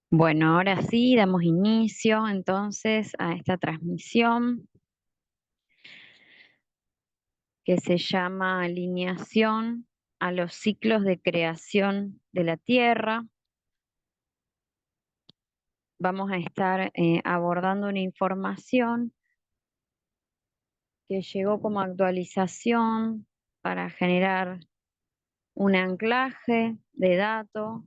Bueno, ahora sí, damos inicio entonces a esta transmisión que se llama Alineación a los ciclos de creación de la Tierra. Vamos a estar abordando una información que llegó como actualización para generar un anclaje de datos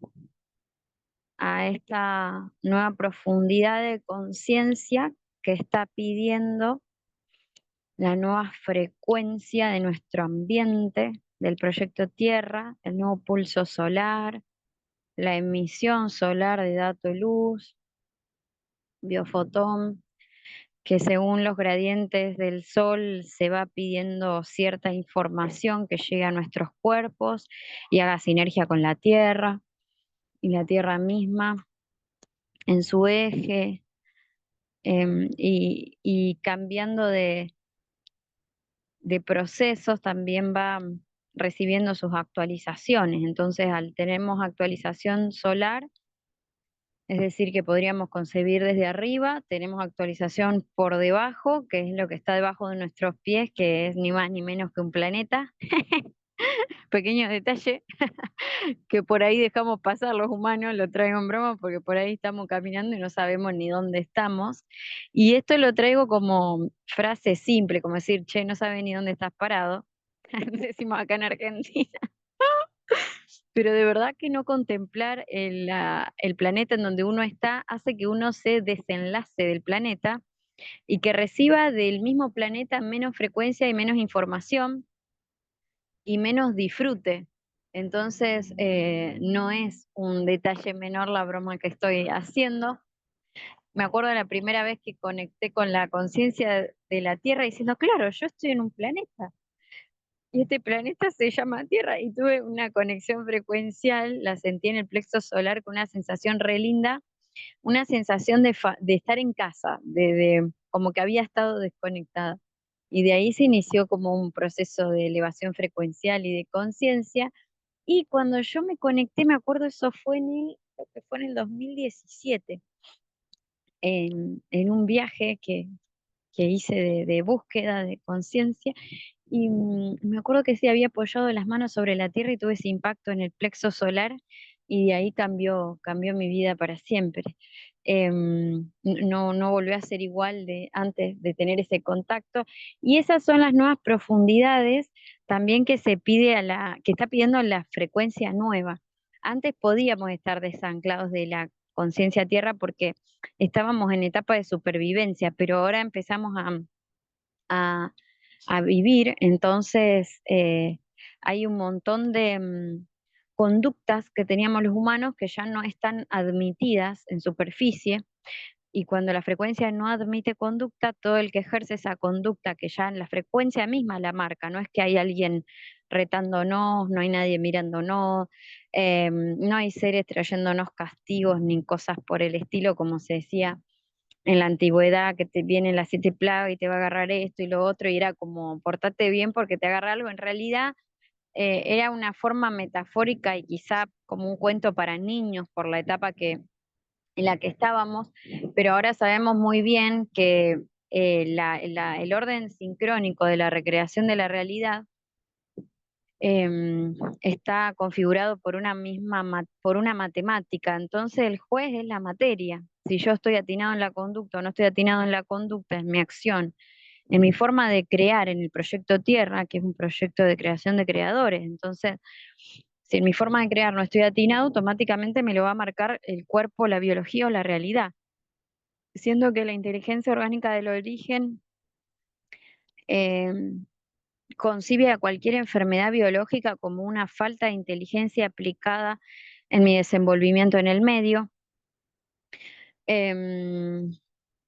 a esta nueva profundidad de conciencia que está pidiendo la nueva frecuencia de nuestro ambiente, del proyecto Tierra, el nuevo pulso solar, la emisión solar de dato luz, biofotón, que según los gradientes del Sol se va pidiendo cierta información que llegue a nuestros cuerpos y haga sinergia con la Tierra y la Tierra misma en su eje, y cambiando de procesos también va recibiendo sus actualizaciones. Entonces, al tenemos actualización solar, es decir, que podríamos concebir desde arriba, tenemos actualización por debajo, que es lo que está debajo de nuestros pies, que es ni más ni menos que un planeta. Pequeño detalle que por ahí dejamos pasar los humanos, lo traigo en broma porque por ahí estamos caminando y no sabemos ni dónde estamos. Y esto lo traigo como frase simple, como decir, che, no sabes ni dónde estás parado. Decimos acá en Argentina. Pero de verdad que no contemplar el planeta en donde uno está hace que uno se desenlace del planeta y que reciba del mismo planeta menos frecuencia y menos información y menos disfrute. Entonces, no es un detalle menor la broma que estoy haciendo. Me acuerdo la primera vez que conecté con la conciencia de la Tierra diciendo, claro, yo estoy en un planeta y este planeta se llama Tierra y tuve una conexión frecuencial, la sentí en el plexo solar con una sensación re linda, una sensación de estar en casa, como que había estado desconectada. Y de ahí se inició como un proceso de elevación frecuencial y de conciencia. Y cuando yo me conecté, me acuerdo, eso fue creo que fue en el 2017, en un viaje que hice de búsqueda de conciencia. Y me acuerdo que sí había apoyado las manos sobre la tierra y tuve ese impacto en el plexo solar y de ahí cambió mi vida para siempre. No volvió a ser igual de antes de tener ese contacto. Y esas son las nuevas profundidades también que se pide que está pidiendo la frecuencia nueva. Antes podíamos estar desanclados de la conciencia tierra porque estábamos en etapa de supervivencia, pero ahora empezamos a, a vivir, entonces hay un montón de conductas que teníamos los humanos que ya no están admitidas en superficie, y cuando la frecuencia no admite conducta, todo el que ejerce esa conducta, que ya en la frecuencia misma la marca, no es que hay alguien retándonos, no hay nadie mirándonos, no hay seres trayéndonos castigos ni cosas por el estilo, como se decía en la antigüedad, que te vienen las 7 plagas y te va a agarrar esto y lo otro, y era como, portate bien porque te agarra algo. En realidad era una forma metafórica y quizá como un cuento para niños por la etapa en la que estábamos, pero ahora sabemos muy bien que el orden sincrónico de la recreación de la realidad está configurado por por una matemática. Entonces el juez es la materia. Si yo estoy atinado en la conducta o no estoy atinado en la conducta, en mi acción, en mi forma de crear, en el proyecto Tierra, que es un proyecto de creación de creadores. Entonces, si en mi forma de crear no estoy atinado, automáticamente me lo va a marcar el cuerpo, la biología o la realidad. Siendo que la inteligencia orgánica del origen em, concibe a cualquier enfermedad biológica como una falta de inteligencia aplicada en mi desenvolvimiento en el medio, em,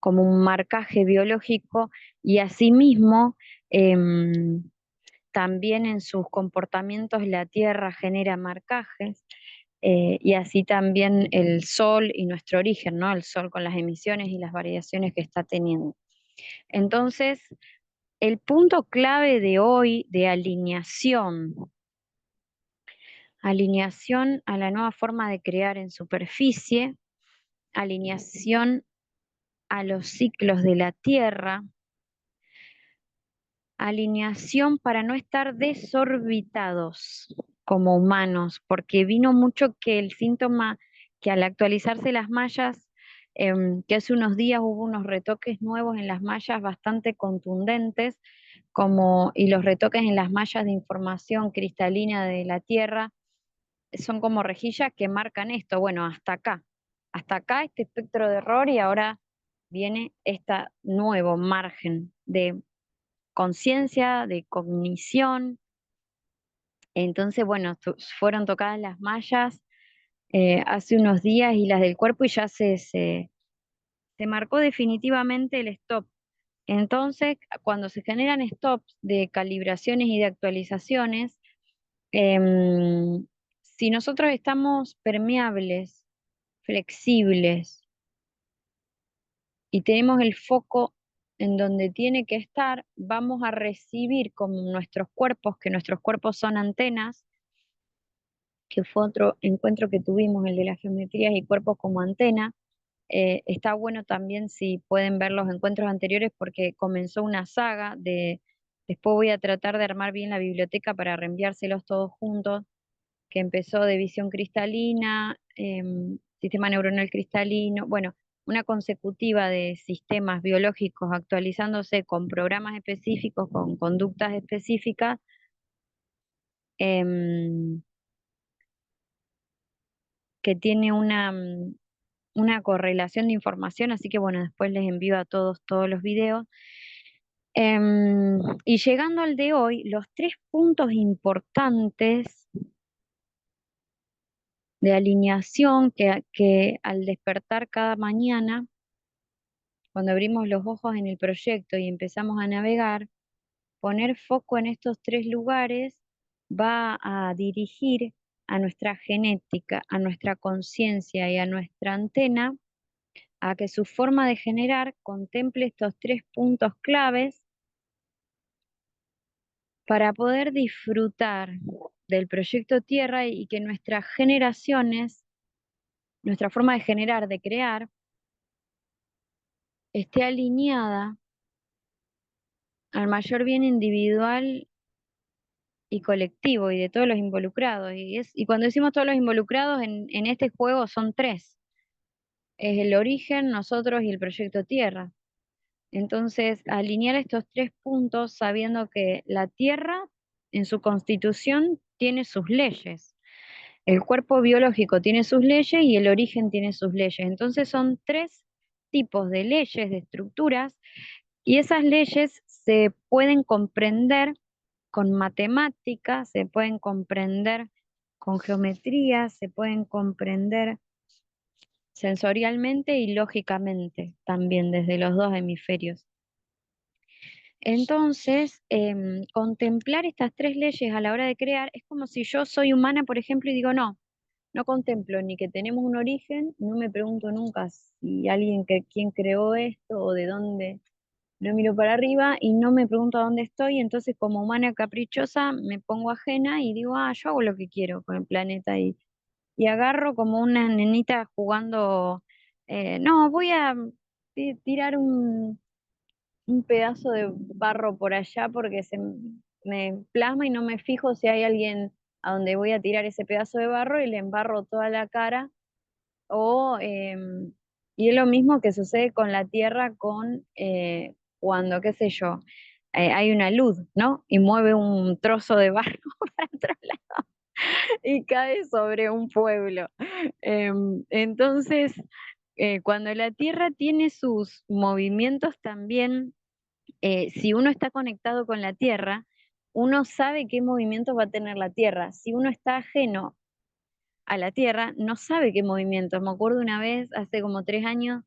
como un marcaje biológico, y asimismo también en sus comportamientos la Tierra genera marcajes. Y así también el Sol y nuestro origen, ¿no? El Sol con las emisiones y las variaciones que está teniendo. Entonces, el punto clave de hoy de alineación a la nueva forma de crear en superficie, alineación a los ciclos de la Tierra, alineación para no estar desorbitados como humanos, porque vino mucho que el síntoma que al actualizarse las mallas, que hace unos días hubo unos retoques nuevos en las mallas bastante contundentes, y los retoques en las mallas de información cristalina de la Tierra son como rejillas que marcan esto, bueno, hasta acá este espectro de error y ahora viene este nuevo margen de conciencia, de cognición. Entonces, bueno, fueron tocadas las mallas hace unos días y las del cuerpo y ya se marcó definitivamente el stop. Entonces, cuando se generan stops de calibraciones y de actualizaciones, si nosotros estamos permeables, flexibles y tenemos el foco en donde tiene que estar, vamos a recibir como nuestros cuerpos, que nuestros cuerpos son antenas, que fue otro encuentro que tuvimos, el de las geometrías y cuerpos como antena. Está bueno también si pueden ver los encuentros anteriores porque comenzó una saga después voy a tratar de armar bien la biblioteca para reenviárselos todos juntos, que empezó de visión cristalina, sistema neuronal cristalino, bueno, una consecutiva de sistemas biológicos actualizándose con programas específicos, con conductas específicas, em, que tiene una correlación de información, así que bueno, después les envío a todos los videos. Y llegando al de hoy, los tres puntos importantes de alineación que al despertar cada mañana, cuando abrimos los ojos en el proyecto y empezamos a navegar, poner foco en estos tres lugares va a dirigir a nuestra genética, a nuestra conciencia y a nuestra antena a que su forma de generar contemple estos tres puntos claves para poder disfrutar del proyecto Tierra y que nuestras generaciones, nuestra forma de generar, de crear, esté alineada al mayor bien individual y colectivo y de todos los involucrados. Y cuando decimos todos los involucrados en este juego son tres. Es el origen, nosotros y el proyecto Tierra. Entonces, alinear estos tres puntos sabiendo que la Tierra en su constitución tiene sus leyes. El cuerpo biológico tiene sus leyes y el origen tiene sus leyes. Entonces son tres tipos de leyes, de estructuras, y esas leyes se pueden comprender con matemáticas, se pueden comprender con geometría, se pueden comprender sensorialmente y lógicamente también desde los dos hemisferios. Entonces, contemplar estas tres leyes a la hora de crear es como si yo soy humana, por ejemplo, y digo, no contemplo ni que tenemos un origen, no me pregunto nunca si quién creó esto o de dónde, no miro para arriba y no me pregunto a dónde estoy, entonces como humana caprichosa me pongo ajena y digo, yo hago lo que quiero con el planeta y agarro como una nenita jugando, no, voy a tirar un pedazo de barro por allá porque me plasma y no me fijo si hay alguien a donde voy a tirar ese pedazo de barro y le embarro toda la cara. Y es lo mismo que sucede con la Tierra cuando, qué sé yo, hay una luz, ¿no? Y mueve un trozo de barro para otro lado y cae sobre un pueblo. Entonces, cuando la Tierra tiene sus movimientos también, si uno está conectado con la Tierra, uno sabe qué movimientos va a tener la Tierra. Si uno está ajeno a la Tierra, no sabe qué movimientos. Me acuerdo una vez, hace como 3 años,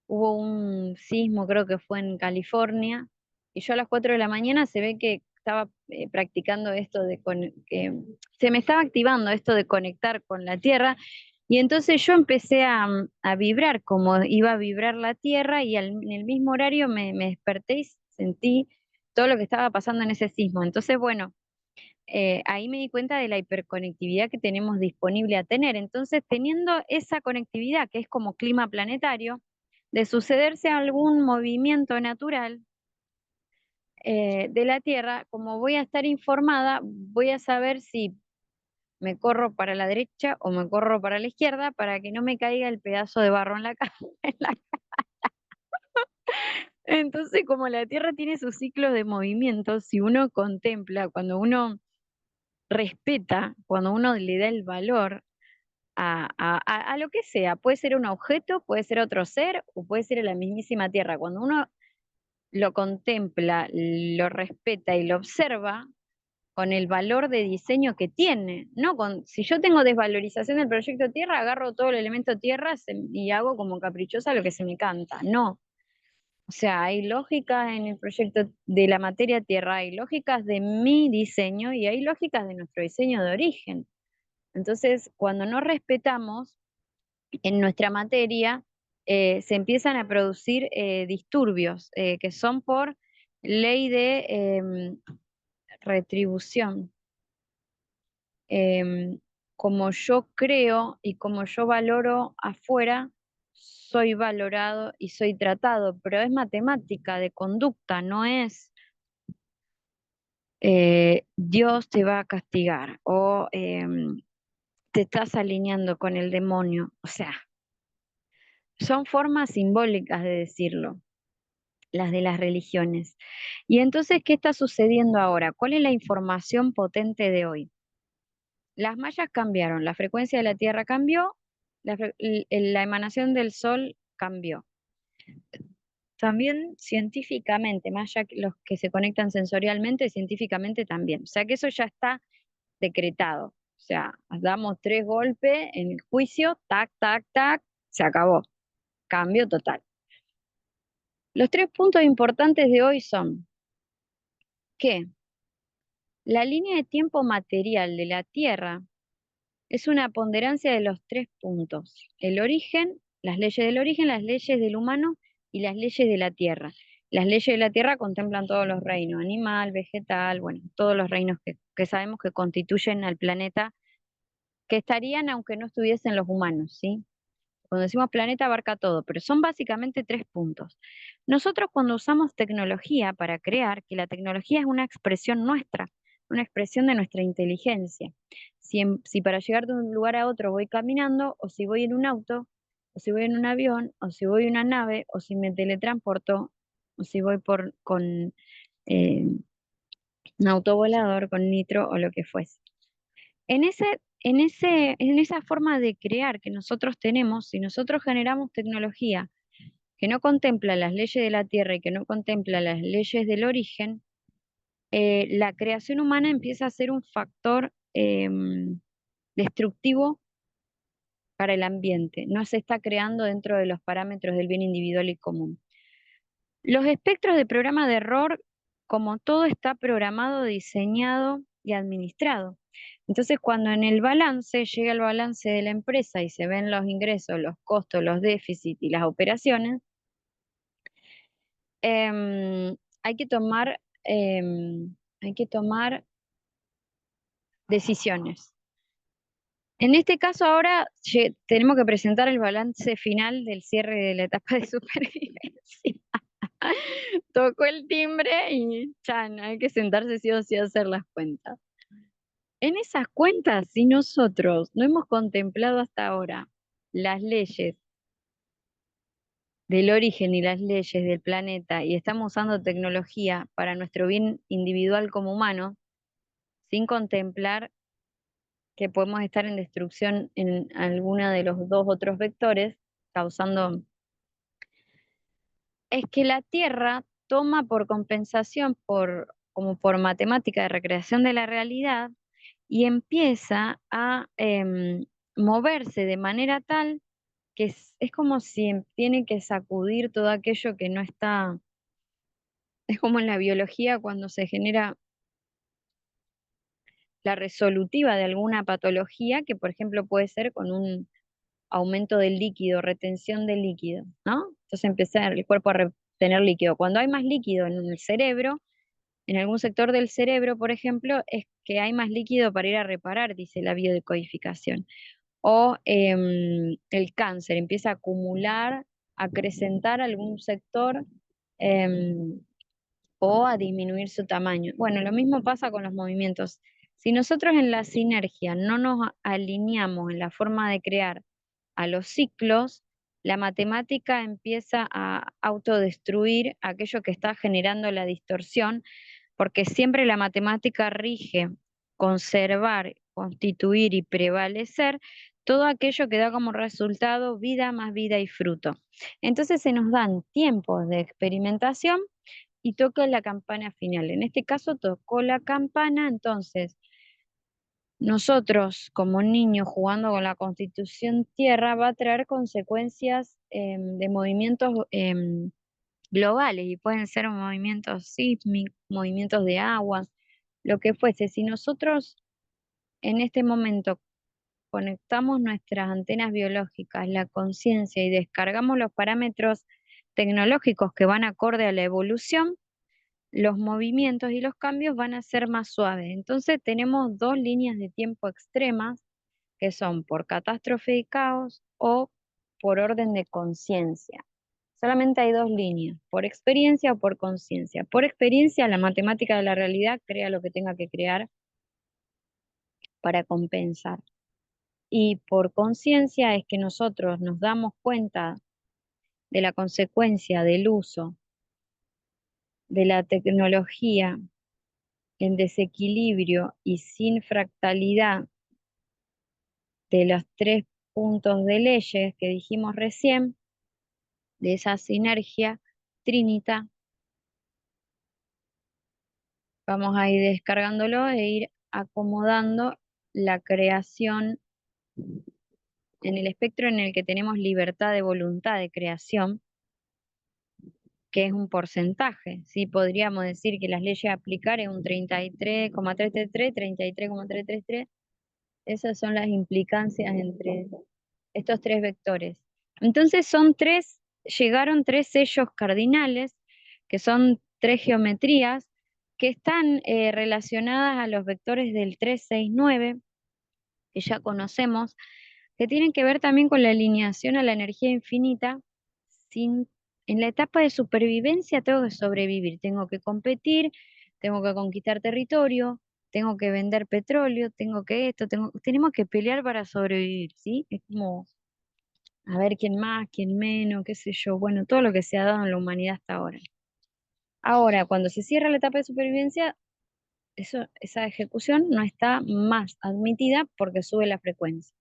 hubo un sismo, creo que fue en California, y yo a las 4 de la mañana se ve que estaba practicando esto que se me estaba activando esto de conectar con la Tierra, y entonces yo empecé a vibrar como iba a vibrar la Tierra, y en el mismo horario me desperté y sentí todo lo que estaba pasando en ese sismo. Entonces, bueno, ahí me di cuenta de la hiperconectividad que tenemos disponible a tener. Entonces, teniendo esa conectividad, que es como clima planetario, de sucederse algún movimiento natural de la Tierra, como voy a estar informada, voy a saber si me corro para la derecha o me corro para la izquierda para que no me caiga el pedazo de barro en la cara. Entonces, como la Tierra tiene sus ciclos de movimiento, si uno contempla, cuando uno respeta, cuando uno le da el valor a lo que sea, puede ser un objeto, puede ser otro ser o puede ser la mismísima Tierra. Cuando uno lo contempla, lo respeta y lo observa con el valor de diseño que tiene, ¿no? Si yo tengo desvalorización del proyecto Tierra, agarro todo el elemento Tierra y hago como caprichosa lo que se me canta. No. O sea, hay lógicas en el proyecto de la materia Tierra, hay lógicas de mi diseño y hay lógicas de nuestro diseño de origen. Entonces, cuando no respetamos en nuestra materia, se empiezan a producir disturbios que son por ley de retribución. Em, Como yo creo y como yo valoro afuera, soy valorado y soy tratado, pero es matemática de conducta, no es Dios te va a castigar o te estás alineando con el demonio. O sea, son formas simbólicas de decirlo, las de las religiones. Y entonces, ¿qué está sucediendo ahora? ¿Cuál es la información potente de hoy? Las mallas cambiaron, la frecuencia de la Tierra cambió, la emanación del Sol cambió. También científicamente, más allá que los que se conectan sensorialmente, científicamente también. O sea que eso ya está decretado. O sea, damos 3 golpes en el juicio, tac, tac, tac, se acabó. Cambio total. Los 3 puntos importantes de hoy son que la línea de tiempo material de la Tierra es una ponderancia de los 3 puntos. El origen, las leyes del origen, las leyes del humano y las leyes de la Tierra. Las leyes de la Tierra contemplan todos los reinos, animal, vegetal, bueno, todos los reinos que sabemos que constituyen al planeta, que estarían aunque no estuviesen los humanos, ¿sí? Cuando decimos planeta abarca todo, pero son básicamente 3 puntos. Nosotros cuando usamos tecnología para crear, que la tecnología es una expresión nuestra, una expresión de nuestra inteligencia. Si para llegar de un lugar a otro voy caminando, o si voy en un auto, o si voy en un avión, o si voy en una nave, o si me teletransporto, o si voy con un autovolador, con nitro o lo que fuese. En esa forma de crear que nosotros tenemos, si nosotros generamos tecnología que no contempla las leyes de la Tierra y que no contempla las leyes del origen, la creación humana empieza a ser un factor destructivo para el ambiente. No se está creando dentro de los parámetros del bien individual y común. Los espectros de programa de error, como todo está programado, diseñado y administrado. Entonces, cuando en el balance llega el balance de la empresa y se ven los ingresos, los costos, los déficits y las operaciones, hay que tomar, hay que tomar decisiones. En este caso ahora tenemos que presentar el balance final del cierre de la etapa de supervivencia. Tocó el timbre y chan, hay que sentarse sí o sí a hacer las cuentas. En esas cuentas, si nosotros no hemos contemplado hasta ahora las leyes del origen y las leyes del planeta y estamos usando tecnología para nuestro bien individual como humano, sin contemplar que podemos estar en destrucción en alguna de los 2 otros vectores, causando... Es que la Tierra toma por compensación, como por matemática de recreación de la realidad, y empieza a moverse de manera tal que es como si tiene que sacudir todo aquello que no está, es como en la biología cuando se genera la resolutiva de alguna patología, que por ejemplo puede ser con un aumento del líquido, retención del líquido, ¿no? Entonces empieza el cuerpo a retener líquido. Cuando hay más líquido en el cerebro, en algún sector del cerebro, por ejemplo, es que hay más líquido para ir a reparar, dice la biodecodificación. O el cáncer empieza a acumular, a acrecentar algún sector em, o a disminuir su tamaño. Bueno, lo mismo pasa con los movimientos. Si nosotros en la sinergia no nos alineamos en la forma de crear a los ciclos, la matemática empieza a autodestruir aquello que está generando la distorsión, porque siempre la matemática rige conservar, constituir y prevalecer todo aquello que da como resultado vida más vida y fruto. Entonces se nos dan tiempos de experimentación y toca la campana final. En este caso tocó la campana, entonces nosotros como niños jugando con la Constitución Tierra va a traer consecuencias de movimientos globales y pueden ser movimientos sísmicos, movimientos de agua, lo que fuese. Si nosotros en este momento conectamos nuestras antenas biológicas, la conciencia y descargamos los parámetros tecnológicos que van acorde a la evolución, los movimientos y los cambios van a ser más suaves. Entonces tenemos dos líneas de tiempo extremas que son por catástrofe y caos o por orden de conciencia. Solamente hay dos líneas, por experiencia o por conciencia. Por experiencia, la matemática de la realidad crea lo que tenga que crear para compensar. Y por conciencia es que nosotros nos damos cuenta de la consecuencia del uso de la tecnología en desequilibrio y sin fractalidad de los tres puntos de leyes que dijimos recién, de esa sinergia trinita, vamos a ir descargándolo e ir acomodando la creación en el espectro en el que tenemos libertad de voluntad de creación, que es un porcentaje, ¿sí? Podríamos decir que las leyes a aplicar es un 33,333, 33,333. Esas son las implicancias entre estos tres vectores. Entonces llegaron tres sellos cardinales, que son tres geometrías que están relacionadas a los vectores del 369, que ya conocemos, que tienen que ver también con la alineación a la energía infinita. Sin, en la etapa de supervivencia tengo que sobrevivir, tengo que competir, tengo que conquistar territorio, tengo que vender petróleo, tengo que esto, tenemos que pelear para sobrevivir, ¿sí? Es como a ver quién más, quién menos, qué sé yo, bueno, todo lo que se ha dado en la humanidad hasta ahora. Ahora, cuando se cierra la etapa de supervivencia, esa ejecución no está más admitida porque sube la frecuencia.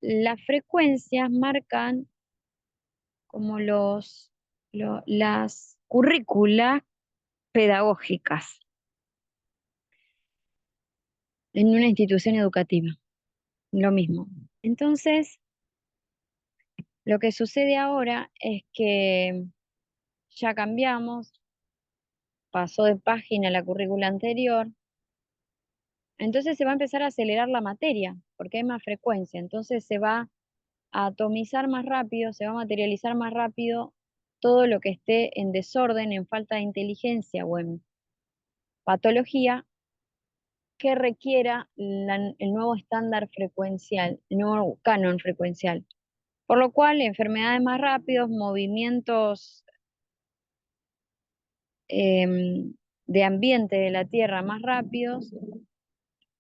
Las frecuencias marcan como las currículas pedagógicas en una institución educativa, lo mismo. Entonces, lo que sucede ahora es que ya cambiamos, pasó de página la currícula anterior, entonces se va a empezar a acelerar la materia, porque hay más frecuencia, entonces se va a atomizar más rápido, se va a materializar más rápido todo lo que esté en desorden, en falta de inteligencia o en patología que requiera el nuevo estándar frecuencial, el nuevo canon frecuencial. Por lo cual, enfermedades más rápidos, movimientos de ambiente de la Tierra más rápidos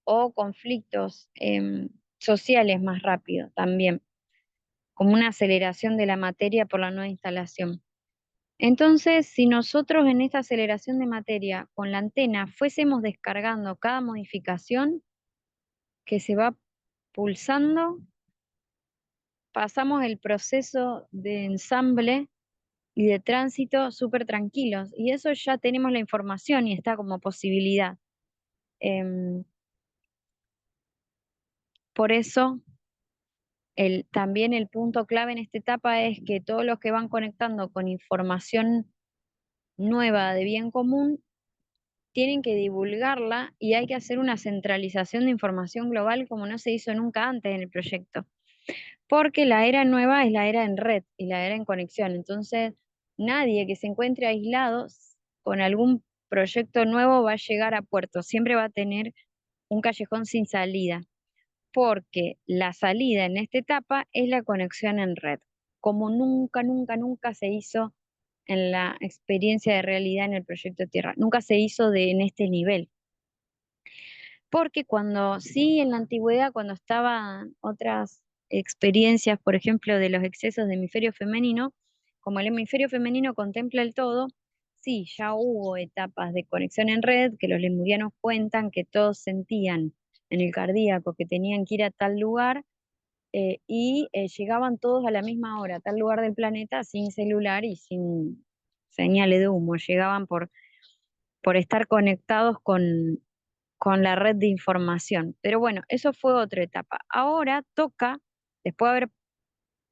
o conflictos sociales más rápidos también, como una aceleración de la materia por la nueva instalación. Entonces, si nosotros en esta aceleración de materia con la antena fuésemos descargando cada modificación que se va pulsando, pasamos el proceso de ensamble y de tránsito súper tranquilos. Y eso ya tenemos la información y está como posibilidad. Em, por eso, también el punto clave en esta etapa es que todos los que van conectando con información nueva de bien común tienen que divulgarla y hay que hacer una centralización de información global como no se hizo nunca antes en el proyecto. Porque la era nueva es la era en red y la era en conexión. Entonces, nadie que se encuentre aislado con algún proyecto nuevo va a llegar a puerto, siempre va a tener un callejón sin salida, porque la salida en esta etapa es la conexión en red, como nunca, nunca, nunca se hizo en la experiencia de realidad en el proyecto Tierra, nunca se hizo en este nivel. Porque cuando sí, en la antigüedad, cuando estaban otras experiencias, por ejemplo, de los excesos de hemisferio femenino, como el hemisferio femenino contempla el todo, sí, ya hubo etapas de conexión en red que los lemurianos cuentan que todos sentían en el cardíaco que tenían que ir a tal lugar y llegaban todos a la misma hora, a tal lugar del planeta sin celular y sin señales de humo, llegaban por estar conectados con la red de información. Pero bueno, eso fue otra etapa. Ahora toca, después de haber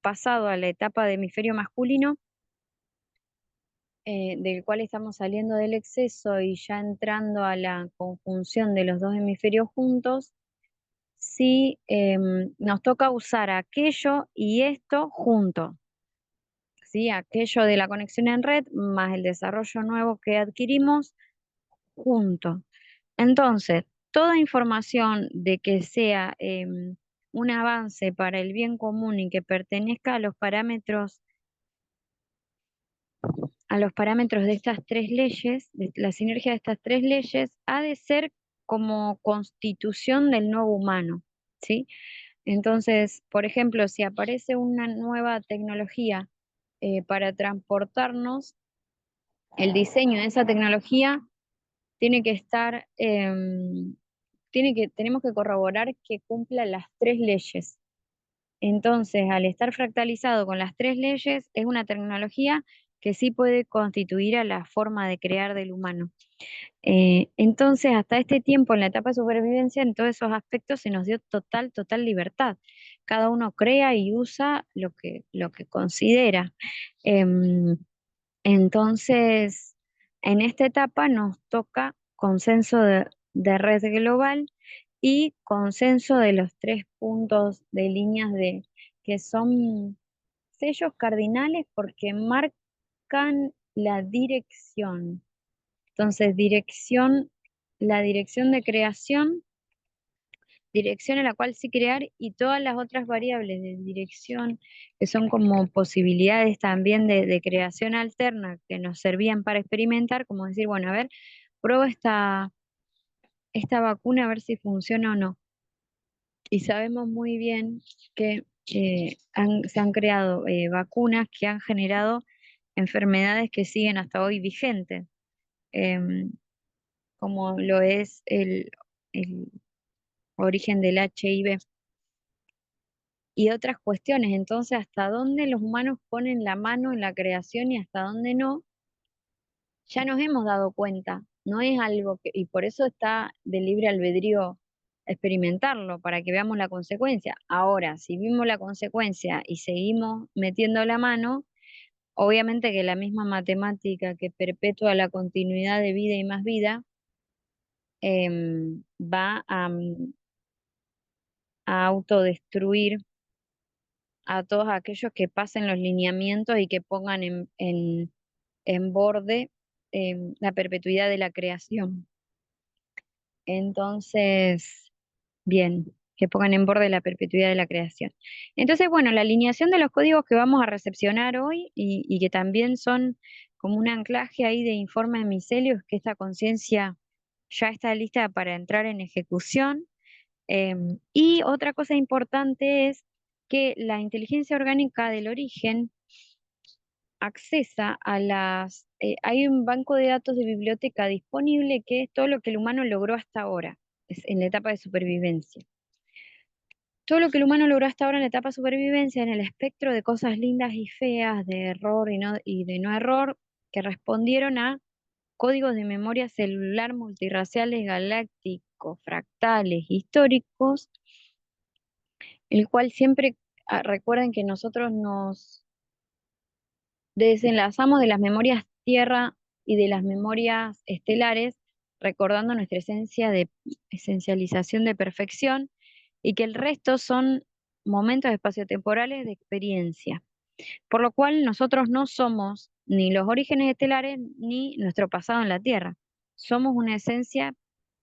pasado a la etapa de hemisferio masculino, del cual estamos saliendo del exceso y ya entrando a la conjunción de los dos hemisferios juntos, sí nos toca usar aquello y esto juntos. ¿Sí? Aquello de la conexión en red más el desarrollo nuevo que adquirimos juntos. Entonces, toda información de que sea un avance para el bien común y que pertenezca a los parámetros de estas tres leyes, de la sinergia de estas tres leyes, ha de ser como constitución del nuevo humano, ¿sí? Entonces, por ejemplo, si aparece una nueva tecnología para transportarnos, el diseño de esa tecnología tiene que estar tenemos que corroborar que cumpla las tres leyes. Entonces, al estar fractalizado con las tres leyes, es una tecnología que sí puede constituir a la forma de crear del humano. Entonces, hasta este tiempo, en la etapa de supervivencia, en todos esos aspectos se nos dio total, total libertad. Cada uno crea y usa lo que considera. Em, entonces, en esta etapa nos toca consenso de red global y consenso de los tres puntos de líneas que son sellos cardinales porque marcan la dirección. Entonces, la dirección de creación, dirección en la cual sí crear y todas las otras variables de dirección que son como posibilidades también de creación alterna que nos servían para experimentar, como decir, bueno, a ver, pruebo esta vacuna a ver si funciona o no. Y sabemos muy bien que se han creado vacunas que han generado enfermedades que siguen hasta hoy vigentes, em, como lo es el origen del HIV y otras cuestiones. Entonces, hasta dónde los humanos ponen la mano en la creación y hasta dónde no, ya nos hemos dado cuenta. No es algo y por eso está de libre albedrío experimentarlo, para que veamos la consecuencia. Ahora, si vimos la consecuencia y seguimos metiendo la mano, obviamente que la misma matemática que perpetúa la continuidad de vida y más vida, va a autodestruir a todos aquellos que pasen los lineamientos y que pongan en borde la perpetuidad de la creación. Entonces, bien, que pongan en borde la perpetuidad de la creación. Entonces, bueno, la alineación de los códigos que vamos a recepcionar hoy y que también son como un anclaje ahí de informe de micelio, es que esta conciencia ya está lista para entrar en ejecución. Y otra cosa importante es que la inteligencia orgánica del origen accesa hay un banco de datos de biblioteca disponible que es todo lo que el humano logró hasta ahora, es en la etapa de supervivencia. Todo lo que el humano logró hasta ahora en la etapa de supervivencia, en el espectro de cosas lindas y feas, de error y de no error, que respondieron a códigos de memoria celular multirraciales, galácticos, fractales, históricos, el cual siempre, recuerden que nosotros nos desenlazamos de las memorias tierra y de las memorias estelares, recordando nuestra esencia de esencialización de perfección y que el resto son momentos espaciotemporales de experiencia. Por lo cual nosotros no somos ni los orígenes estelares ni nuestro pasado en la Tierra. Somos una esencia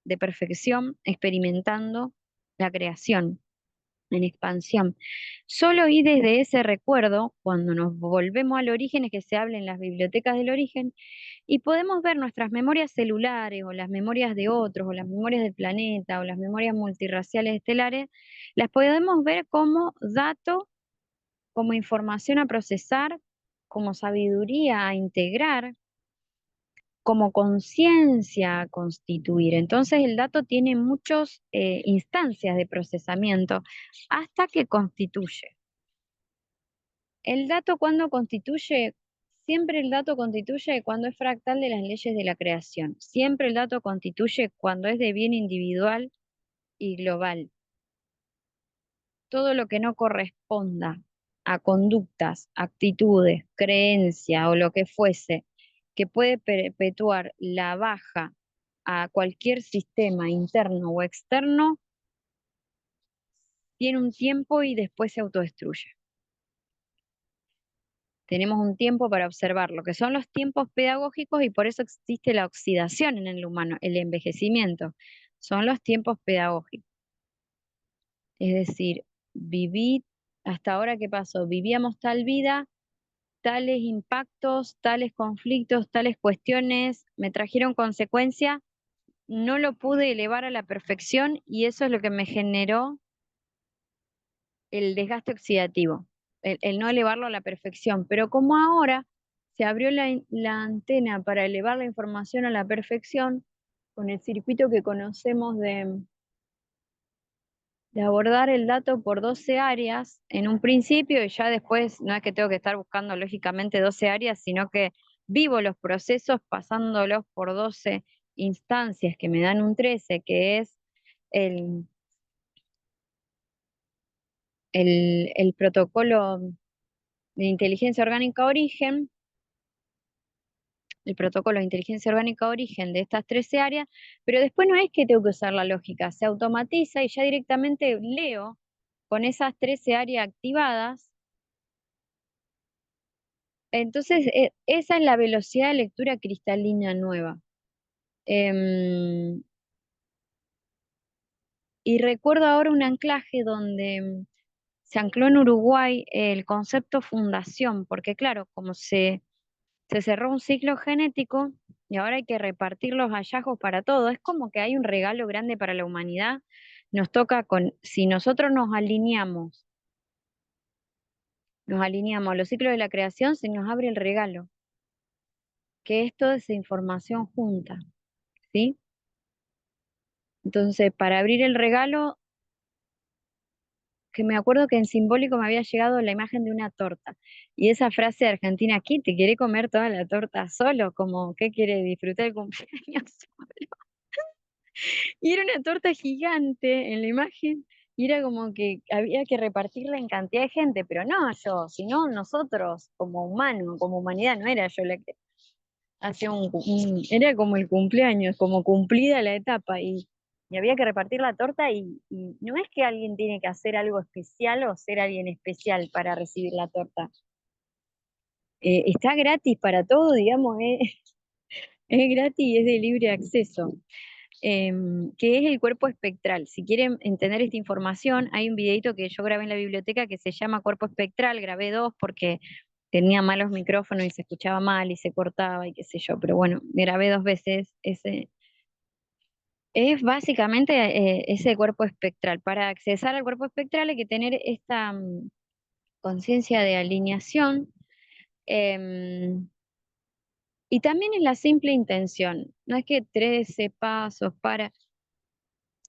de perfección experimentando la creación en expansión. Solo y desde ese recuerdo, cuando nos volvemos al origen, es que se habla en las bibliotecas del origen, y podemos ver nuestras memorias celulares o las memorias de otros o las memorias del planeta o las memorias multirraciales estelares, las podemos ver como dato, como información a procesar, como sabiduría a integrar, como conciencia a constituir. Entonces el dato tiene muchas instancias de procesamiento hasta que constituye. El dato cuando constituye, siempre el dato constituye cuando es fractal de las leyes de la creación. Siempre el dato constituye cuando es de bien individual y global. Todo lo que no corresponda a conductas, actitudes, creencia o lo que fuese, que puede perpetuar la baja a cualquier sistema interno o externo, tiene un tiempo y después se autodestruye. Tenemos un tiempo para observar lo que son los tiempos pedagógicos y por eso existe la oxidación en el humano, el envejecimiento. Son los tiempos pedagógicos. Es decir, viví, hasta ahora qué pasó, vivíamos tal vida, tales impactos, tales conflictos, tales cuestiones, me trajeron consecuencia, no lo pude elevar a la perfección y eso es lo que me generó el desgaste oxidativo, el no elevarlo a la perfección. Pero como ahora se abrió la antena para elevar la información a la perfección, con el circuito que conocemos de abordar el dato por 12 áreas en un principio y ya después no es que tengo que estar buscando lógicamente 12 áreas, sino que vivo los procesos pasándolos por 12 instancias que me dan un 13, que es el, el protocolo de inteligencia orgánica origen, el protocolo de inteligencia orgánica origen de estas 13 áreas, pero después no es que tengo que usar la lógica, se automatiza y ya directamente leo con esas 13 áreas activadas. Entonces, esa es la velocidad de lectura cristalina nueva. Em, y recuerdo ahora un anclaje donde se ancló en Uruguay el concepto fundación, porque claro, como se cerró un ciclo genético y ahora hay que repartir los hallazgos para todo, es como que hay un regalo grande para la humanidad. Nos toca con, si nosotros nos alineamos a los ciclos de la creación, se nos abre el regalo, que es toda esa información junta, ¿sí? Entonces, para abrir el regalo, que me acuerdo que en simbólico me había llegado la imagen de una torta. Y esa frase de Argentina, ¿qué? ¿Te quiere comer toda la torta solo? Como, ¿qué quiere disfrutar el cumpleaños solo? Y era una torta gigante en la imagen. Y era como que había que repartirla en cantidad de gente, pero no yo, sino nosotros como humanos, como humanidad, no era yo la que hacía era como el cumpleaños, como cumplida la etapa y había que repartir la torta y no es que alguien tiene que hacer algo especial o ser alguien especial para recibir la torta. Está gratis para todo, digamos, es gratis y es de libre acceso. Que es el cuerpo espectral. Si quieren entender esta información, hay un videito que yo grabé en la biblioteca que se llama Cuerpo Espectral, grabé dos porque tenía malos micrófonos y se escuchaba mal y se cortaba y qué sé yo, pero bueno, grabé dos veces ese. Es básicamente ese cuerpo espectral. Para accesar al cuerpo espectral hay que tener esta conciencia de alineación. em, y también es la simple intención. No es que 13 pasos para.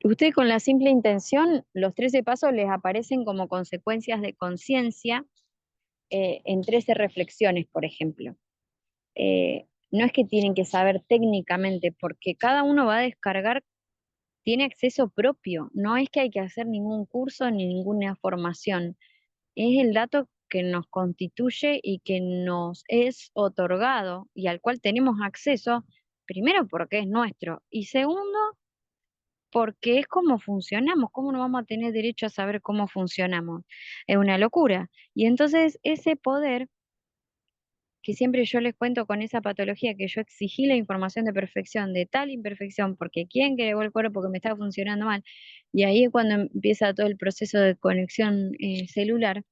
Usted con la simple intención, los 13 pasos les aparecen como consecuencias de conciencia en 13 reflexiones, por ejemplo. No es que tienen que saber técnicamente, porque cada uno va a descargar, tiene acceso propio, no es que hay que hacer ningún curso ni ninguna formación, es el dato que nos constituye y que nos es otorgado y al cual tenemos acceso, primero porque es nuestro y segundo porque es como funcionamos. ¿Cómo no vamos a tener derecho a saber cómo funcionamos? Es una locura. Y entonces ese poder, que siempre yo les cuento con esa patología, que yo exigí la información de perfección, de tal imperfección, porque quién creó el cuerpo que me estaba funcionando mal, y ahí es cuando empieza todo el proceso de conexión celular,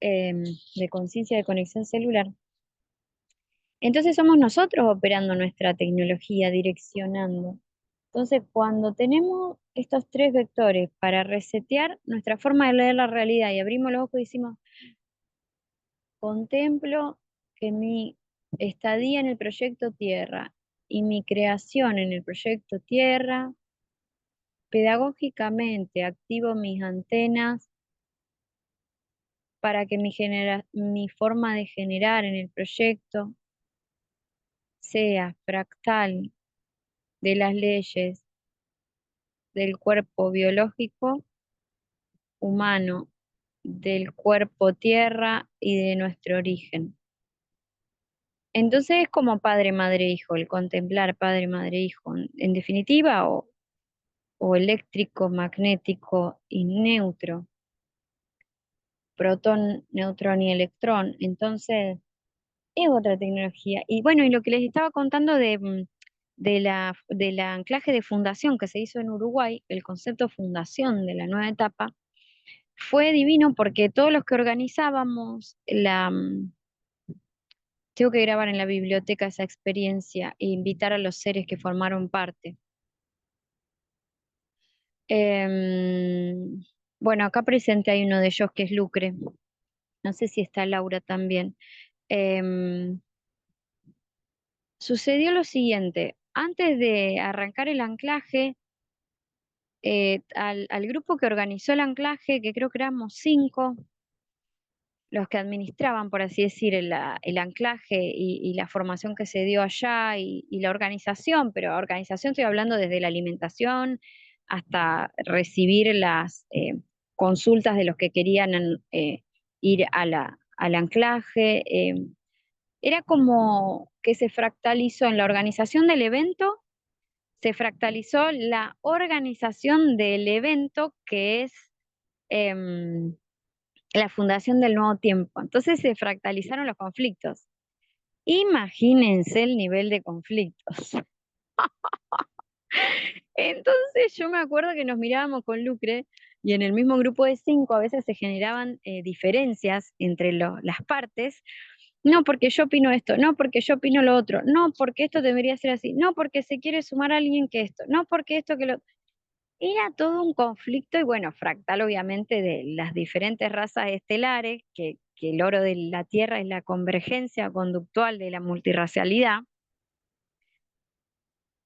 de conciencia de conexión celular. Entonces somos nosotros operando nuestra tecnología, direccionando. Entonces, cuando tenemos estos tres vectores para resetear nuestra forma de leer la realidad y abrimos los ojos y decimos, contemplo que mi estadía en el proyecto Tierra y mi creación en el proyecto Tierra, pedagógicamente activo mis antenas para que mi forma de generar en el proyecto sea fractal de las leyes del cuerpo biológico humano, del cuerpo tierra y de nuestro origen. Entonces es como padre, madre, hijo, el contemplar padre, madre, hijo, en definitiva, o eléctrico, magnético y neutro, protón, neutrón y electrón. Entonces es otra tecnología. Y bueno, y lo que les estaba contando del anclaje de fundación que se hizo en Uruguay, el concepto fundación de la nueva etapa, fue divino porque todos los que organizábamos tengo que grabar en la biblioteca esa experiencia e invitar a los seres que formaron parte. Em, bueno, acá presente hay uno de ellos que es Lucre. No sé si está Laura también. Em, Sucedió lo siguiente. Antes de arrancar el anclaje, al grupo que organizó el anclaje, que creo que éramos 5, los que administraban, por así decir, el anclaje y la formación que se dio allá y la organización, pero organización estoy hablando desde la alimentación hasta recibir las consultas de los que querían ir al anclaje. Era como que se fractalizó en la organización del evento, se fractalizó la organización del evento que es em, la fundación del nuevo tiempo. Entonces se fractalizaron los conflictos. Imagínense el nivel de conflictos. Entonces yo me acuerdo que nos mirábamos con Lucre y en el mismo grupo de 5 a veces se generaban diferencias entre las partes. No porque yo opino esto, no porque yo opino lo otro, no porque esto debería ser así, no porque se quiere sumar a alguien que esto, no porque esto que lo... Era todo un conflicto y bueno, fractal obviamente de las diferentes razas estelares, que el oro de la Tierra es la convergencia conductual de la multirracialidad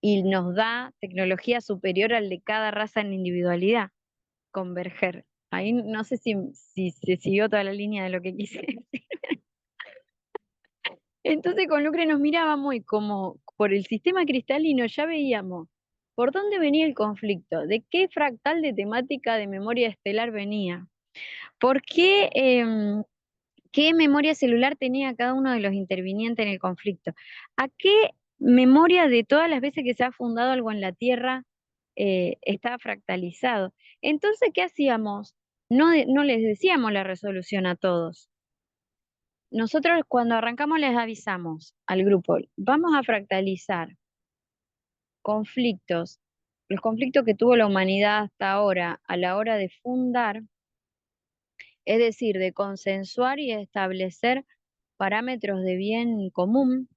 y nos da tecnología superior al de cada raza en individualidad, converger. Ahí no sé si se siguió toda la línea de lo que quise decir. Entonces con Lucre nos mirábamos y como por el sistema cristalino ya veíamos por dónde venía el conflicto, de qué fractal de temática de memoria estelar venía. ¿Por qué, qué memoria celular tenía cada uno de los intervinientes en el conflicto? ¿A qué memoria de todas las veces que se ha fundado algo en la Tierra está fractalizado? Entonces, ¿qué hacíamos? No, no les decíamos la resolución a todos. Nosotros cuando arrancamos les avisamos al grupo, vamos a fractalizar conflictos, los conflictos que tuvo la humanidad hasta ahora a la hora de fundar, es decir, de consensuar y establecer parámetros de bien común.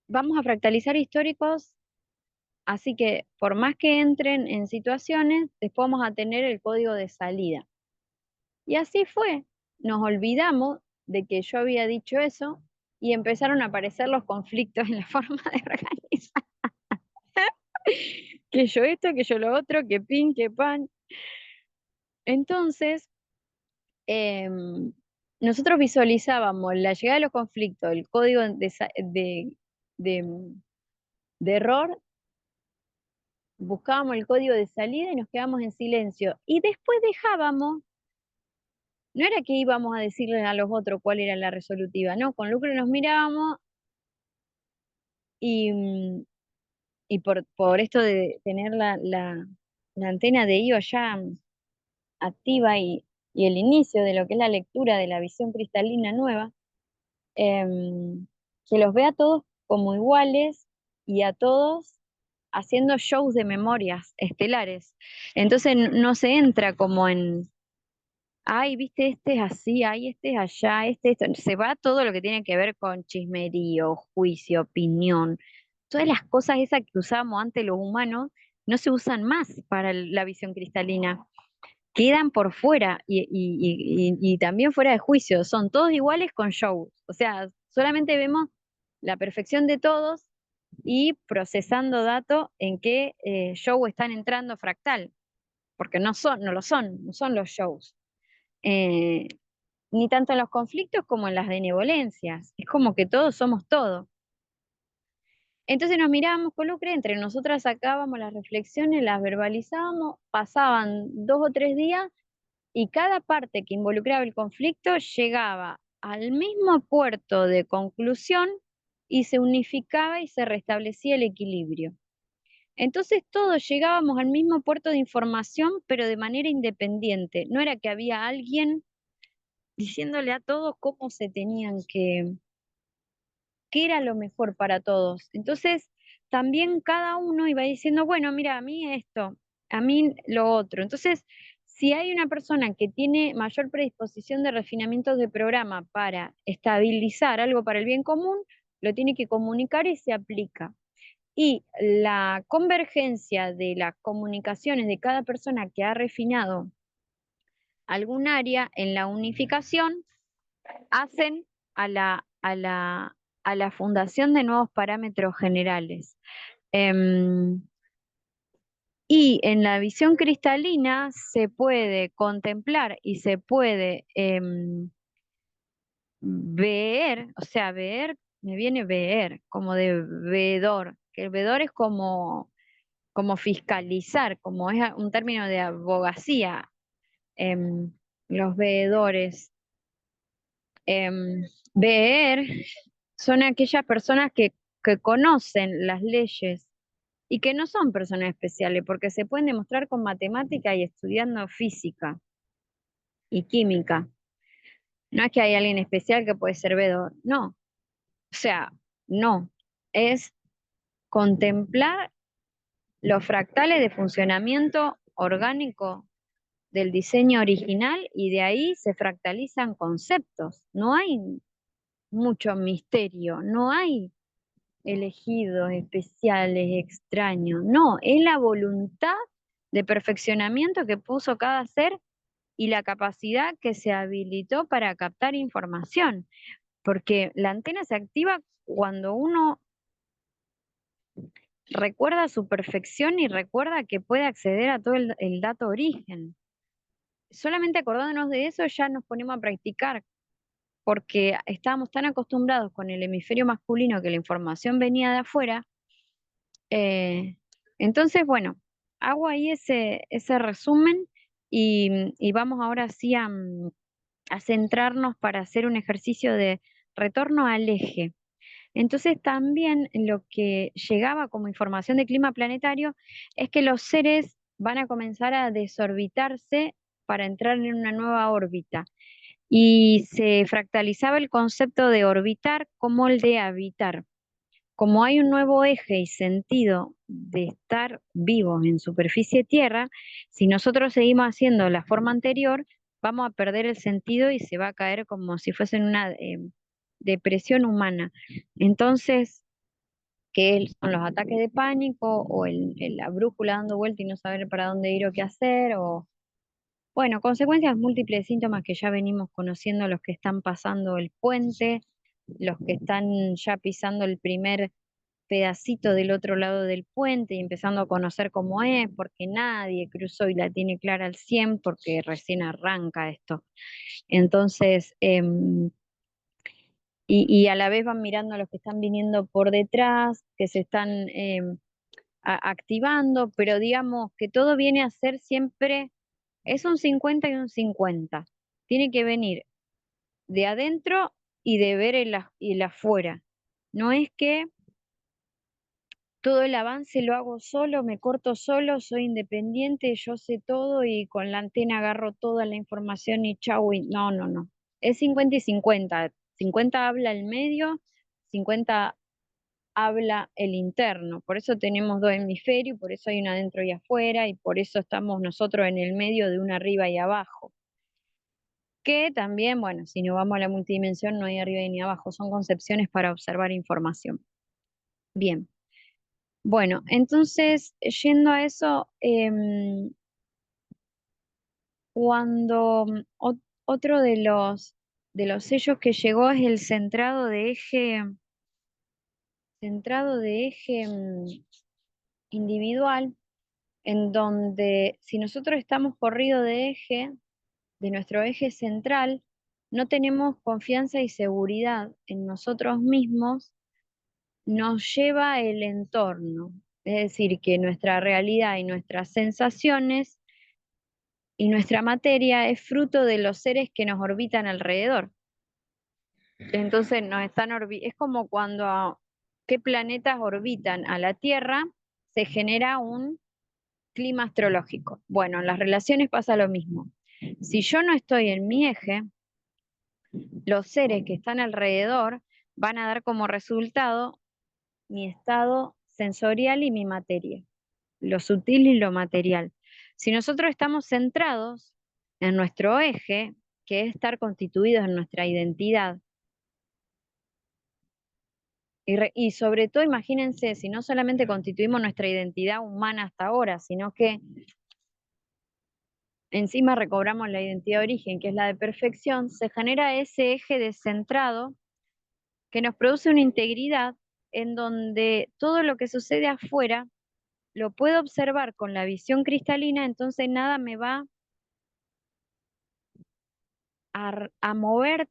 Vamos a fractalizar históricos, así que por más que entren en situaciones, después vamos a tener el código de salida. Y así fue, nos olvidamos de que yo había dicho eso y empezaron a aparecer los conflictos en la forma de organizar. Que yo esto, que yo lo otro, que pin, que pan. Entonces, em, nosotros visualizábamos la llegada de los conflictos, el código de, de error, buscábamos el código de salida y nos quedábamos en silencio. Y después dejábamos, no era que íbamos a decirles a los otros cuál era la resolutiva, no, con Lucre nos mirábamos Y, y por esto de tener la antena de IO ya activa y el inicio de lo que es la lectura de la visión cristalina nueva, que los ve a todos como iguales y a todos haciendo shows de memorias estelares. Entonces no se entra como en, ay, viste, este es así, ay, este es allá, este esto. Se va todo lo que tiene que ver con chismerío, juicio, opinión. Todas las cosas esas que usábamos antes los humanos no se usan más para la visión cristalina. Quedan por fuera y también fuera de juicio. Son todos iguales con shows. O sea, solamente vemos la perfección de todos y procesando datos en qué show están entrando fractal, porque no son los shows. Eh, ni tanto en los conflictos como en las benevolencias. Es como que todos somos todo. Entonces nos mirábamos con Lucre, entre nosotras sacábamos las reflexiones, las verbalizábamos, pasaban 2 o 3 días y cada parte que involucraba el conflicto llegaba al mismo puerto de conclusión y se unificaba y se restablecía el equilibrio. Entonces todos llegábamos al mismo puerto de información, pero de manera independiente. No era que había alguien diciéndole a todos cómo se tenían qué era lo mejor para todos. Entonces, también cada uno iba diciendo, bueno, mira, a mí esto, a mí lo otro. Entonces, si hay una persona que tiene mayor predisposición de refinamientos de programa para estabilizar algo para el bien común, lo tiene que comunicar y se aplica. Y la convergencia de las comunicaciones de cada persona que ha refinado algún área en la unificación hacen a a la fundación de nuevos parámetros generales. Em, y en la visión cristalina se puede contemplar y se puede ver, o sea, ver, me viene ver, como de veedor, que el veedor es como fiscalizar, como es un término de abogacía, em, los veedores. Em, ver son aquellas personas que conocen las leyes y que no son personas especiales, porque se pueden demostrar con matemática y estudiando física y química. No es que hay alguien especial que puede ser vedor, no. O sea, no. Es contemplar los fractales de funcionamiento orgánico del diseño original y de ahí se fractalizan conceptos. No hay mucho misterio, no hay elegidos, especiales, extraños. No, es la voluntad de perfeccionamiento que puso cada ser y la capacidad que se habilitó para captar información, porque la antena se activa cuando uno recuerda su perfección y recuerda que puede acceder a todo el dato origen. Solamente acordándonos de eso ya nos ponemos a practicar, porque estábamos tan acostumbrados con el hemisferio masculino que la información venía de afuera. Eh, entonces, bueno, hago ahí ese resumen y vamos ahora sí a centrarnos para hacer un ejercicio de retorno al eje. Entonces, también lo que llegaba como información de clima planetario es que los seres van a comenzar a desorbitarse para entrar en una nueva órbita. Y se fractalizaba el concepto de orbitar como el de habitar. Como hay un nuevo eje y sentido de estar vivos en superficie tierra, si nosotros seguimos haciendo la forma anterior, vamos a perder el sentido y se va a caer como si fuese en una depresión humana. Entonces, son los ataques de pánico o la brújula dando vuelta y no saber para dónde ir o qué hacer, o bueno, consecuencias múltiples de síntomas que ya venimos conociendo los que están pasando el puente, los que están ya pisando el primer pedacito del otro lado del puente y empezando a conocer cómo es, porque nadie cruzó y la tiene clara al 100 porque recién arranca esto. Entonces, y a la vez van mirando a los que están viniendo por detrás, que se están activando, pero digamos que todo viene a ser siempre, es un 50 y un 50. Tiene que venir de adentro y de ver el afuera. No es que todo el avance lo hago solo, me corto solo, soy independiente, yo sé todo y con la antena agarro toda la información y chau. No, no, no. Es 50 y 50. 50 habla el medio, 50 habla el interno. Por eso tenemos dos hemisferios, por eso hay una adentro y afuera, y por eso estamos nosotros en el medio de una arriba y abajo. Que también, bueno, si no vamos a la multidimensión, no hay arriba ni abajo, son concepciones para observar información. Bien. Bueno, entonces, yendo a eso, cuando otro de los sellos que llegó es el centrado de eje individual, en donde si nosotros estamos corrido de eje, de nuestro eje central, no tenemos confianza y seguridad en nosotros mismos, nos lleva el entorno. Es decir, que nuestra realidad y nuestras sensaciones y nuestra materia es fruto de los seres que nos orbitan alrededor. Entonces es como cuando qué planetas orbitan a la Tierra, se genera un clima astrológico. Bueno, en las relaciones pasa lo mismo. Si yo no estoy en mi eje, los seres que están alrededor van a dar como resultado mi estado sensorial y mi materia, lo sutil y lo material. Si nosotros estamos centrados en nuestro eje, que es estar constituidos en nuestra identidad, y sobre todo imagínense, si no solamente constituimos nuestra identidad humana hasta ahora, sino que encima recobramos la identidad de origen, que es la de perfección, se genera ese eje descentrado que nos produce una integridad en donde todo lo que sucede afuera lo puedo observar con la visión cristalina, entonces nada me va a mover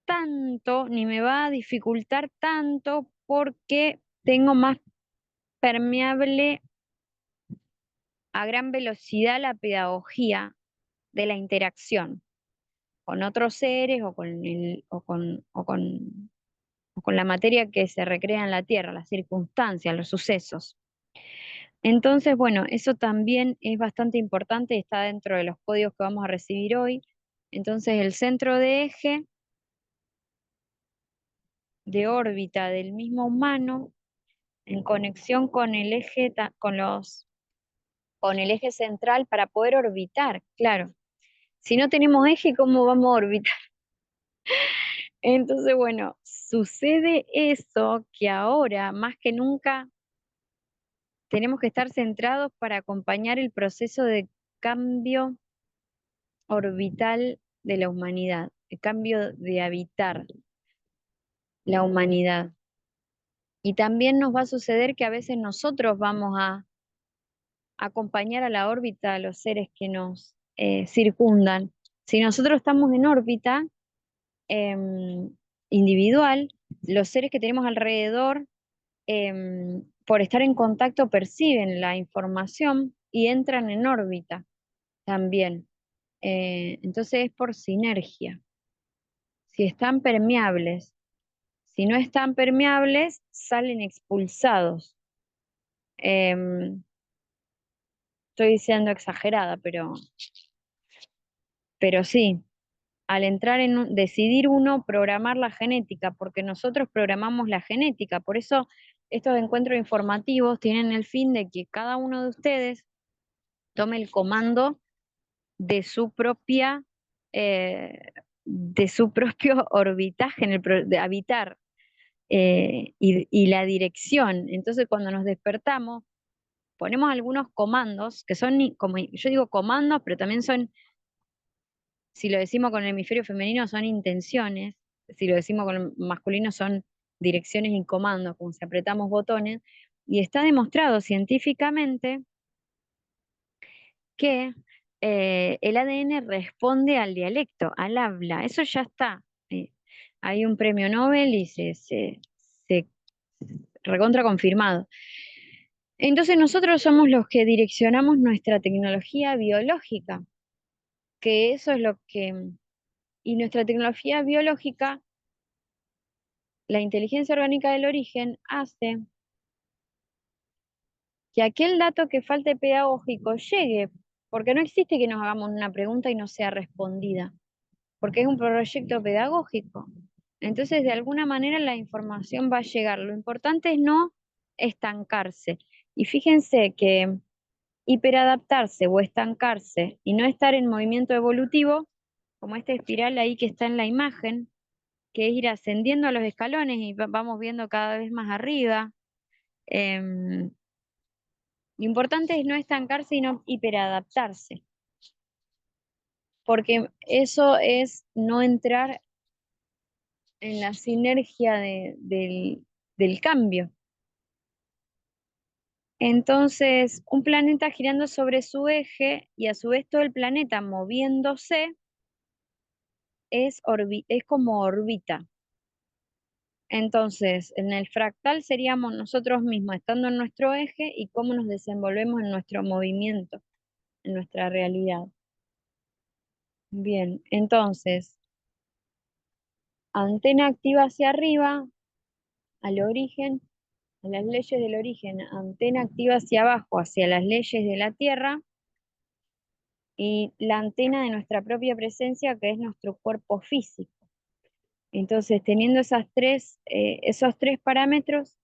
tanto, ni me va a dificultar tanto porque tengo más permeable a gran velocidad la pedagogía de la interacción con otros seres o con la materia que se recrea en la Tierra, las circunstancias, los sucesos. Entonces, bueno, eso también es bastante importante y está dentro de los códigos que vamos a recibir hoy. Entonces, el centro de eje de órbita del mismo humano en conexión con el eje, con el eje central para poder orbitar, claro. Si no tenemos eje, ¿cómo vamos a orbitar? Entonces, bueno, sucede eso que ahora, más que nunca, tenemos que estar centrados para acompañar el proceso de cambio orbital de la humanidad, el cambio de habitar la humanidad. Y también nos va a suceder que a veces nosotros vamos a acompañar a la órbita a los seres que nos circundan. Si nosotros estamos en órbita individual, los seres que tenemos alrededor, por estar en contacto, perciben la información y entran en órbita también. Entonces es por sinergia. Si están permeables, si no están permeables, salen expulsados. Em, Estoy diciendo exagerada, pero sí, al entrar decidir uno programar la genética, porque nosotros programamos la genética. Por eso estos encuentros informativos tienen el fin de que cada uno de ustedes tome el comando de su propia, de su propio orbitaje, de habitar, y la dirección. Entonces, cuando nos despertamos, ponemos algunos comandos que son, como yo digo comandos, pero también son, si lo decimos con el hemisferio femenino, son intenciones, si lo decimos con el masculino, son direcciones y comandos, como si apretamos botones, y está demostrado científicamente que el ADN responde al dialecto, al habla, eso ya está. Hay un premio Nobel y se recontra confirmado. Entonces nosotros somos los que direccionamos nuestra tecnología biológica, que eso es lo que... Y nuestra tecnología biológica, la inteligencia orgánica del origen, hace que aquel dato que falte pedagógico llegue, porque no existe que nos hagamos una pregunta y no sea respondida, porque es un proyecto pedagógico. Entonces, de alguna manera la información va a llegar. Lo importante es no estancarse. Y fíjense que hiperadaptarse o estancarse y no estar en movimiento evolutivo, como esta espiral ahí que está en la imagen, que es ir ascendiendo a los escalones y vamos viendo cada vez más arriba. Em, lo importante es no estancarse y no hiperadaptarse, porque eso es no entrar en la sinergia del cambio. Entonces, un planeta girando sobre su eje y a su vez todo el planeta moviéndose es como orbita. Entonces, en el fractal seríamos nosotros mismos estando en nuestro eje y cómo nos desenvolvemos en nuestro movimiento, en nuestra realidad. Bien, entonces, antena activa hacia arriba, al origen, a las leyes del origen, antena activa hacia abajo, hacia las leyes de la Tierra, y la antena de nuestra propia presencia, que es nuestro cuerpo físico. Entonces, teniendo esos tres parámetros,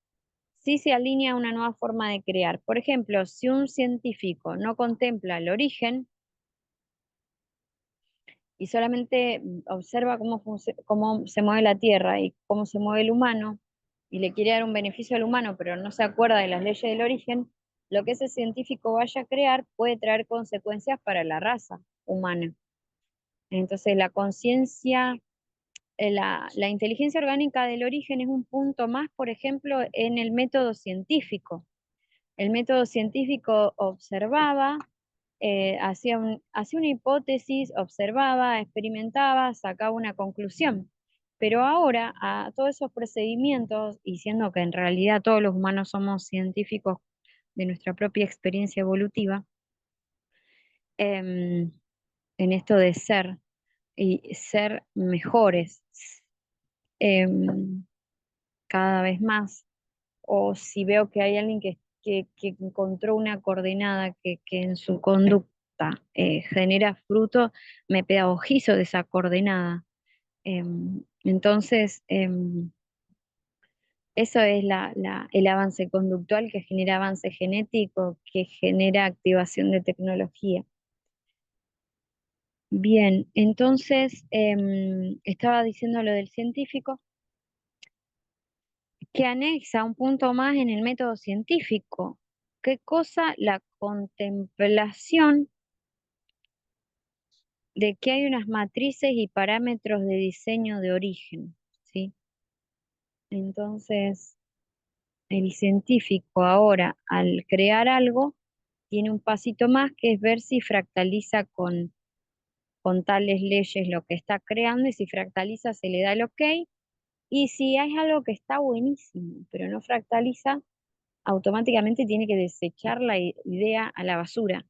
sí se alinea una nueva forma de crear. Por ejemplo, si un científico no contempla el origen y solamente observa cómo se mueve la Tierra y cómo se mueve el humano, y le quiere dar un beneficio al humano, pero no se acuerda de las leyes del origen, lo que ese científico vaya a crear puede traer consecuencias para la raza humana. Entonces, la conciencia, la inteligencia orgánica del origen es un punto más, por ejemplo, en el método científico. El método científico observaba, hacía una hipótesis, observaba, experimentaba, sacaba una conclusión. Pero ahora, a todos esos procedimientos, y siendo que en realidad todos los humanos somos científicos de nuestra propia experiencia evolutiva, em, en esto de ser y ser mejores, em, cada vez más, o si veo que hay alguien que encontró una coordenada que en su conducta genera fruto, me pedagogizo de esa coordenada. Entonces, eso es el avance conductual que genera avance genético, que genera activación de tecnología. Bien, entonces estaba diciendo lo del científico, que anexa un punto más en el método científico. ¿Qué cosa? La contemplación de que hay unas matrices y parámetros de diseño de origen, ¿sí? Entonces, el científico ahora, al crear algo, tiene un pasito más que es ver si fractaliza con tales leyes lo que está creando, y si fractaliza se le da el ok, y si hay algo que está buenísimo, pero no fractaliza, automáticamente tiene que desechar la idea a la basura,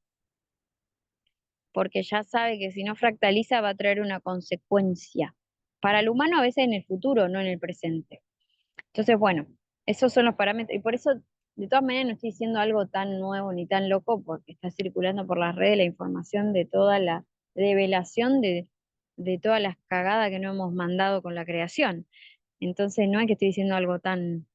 porque ya sabe que si no fractaliza va a traer una consecuencia. Para el humano a veces en el futuro, no en el presente. Entonces, bueno, esos son los parámetros, y por eso, de todas maneras, no estoy diciendo algo tan nuevo ni tan loco, porque está circulando por las redes la información de toda la revelación de todas las cagadas que no hemos mandado con la creación. Entonces, no es que estoy diciendo algo tan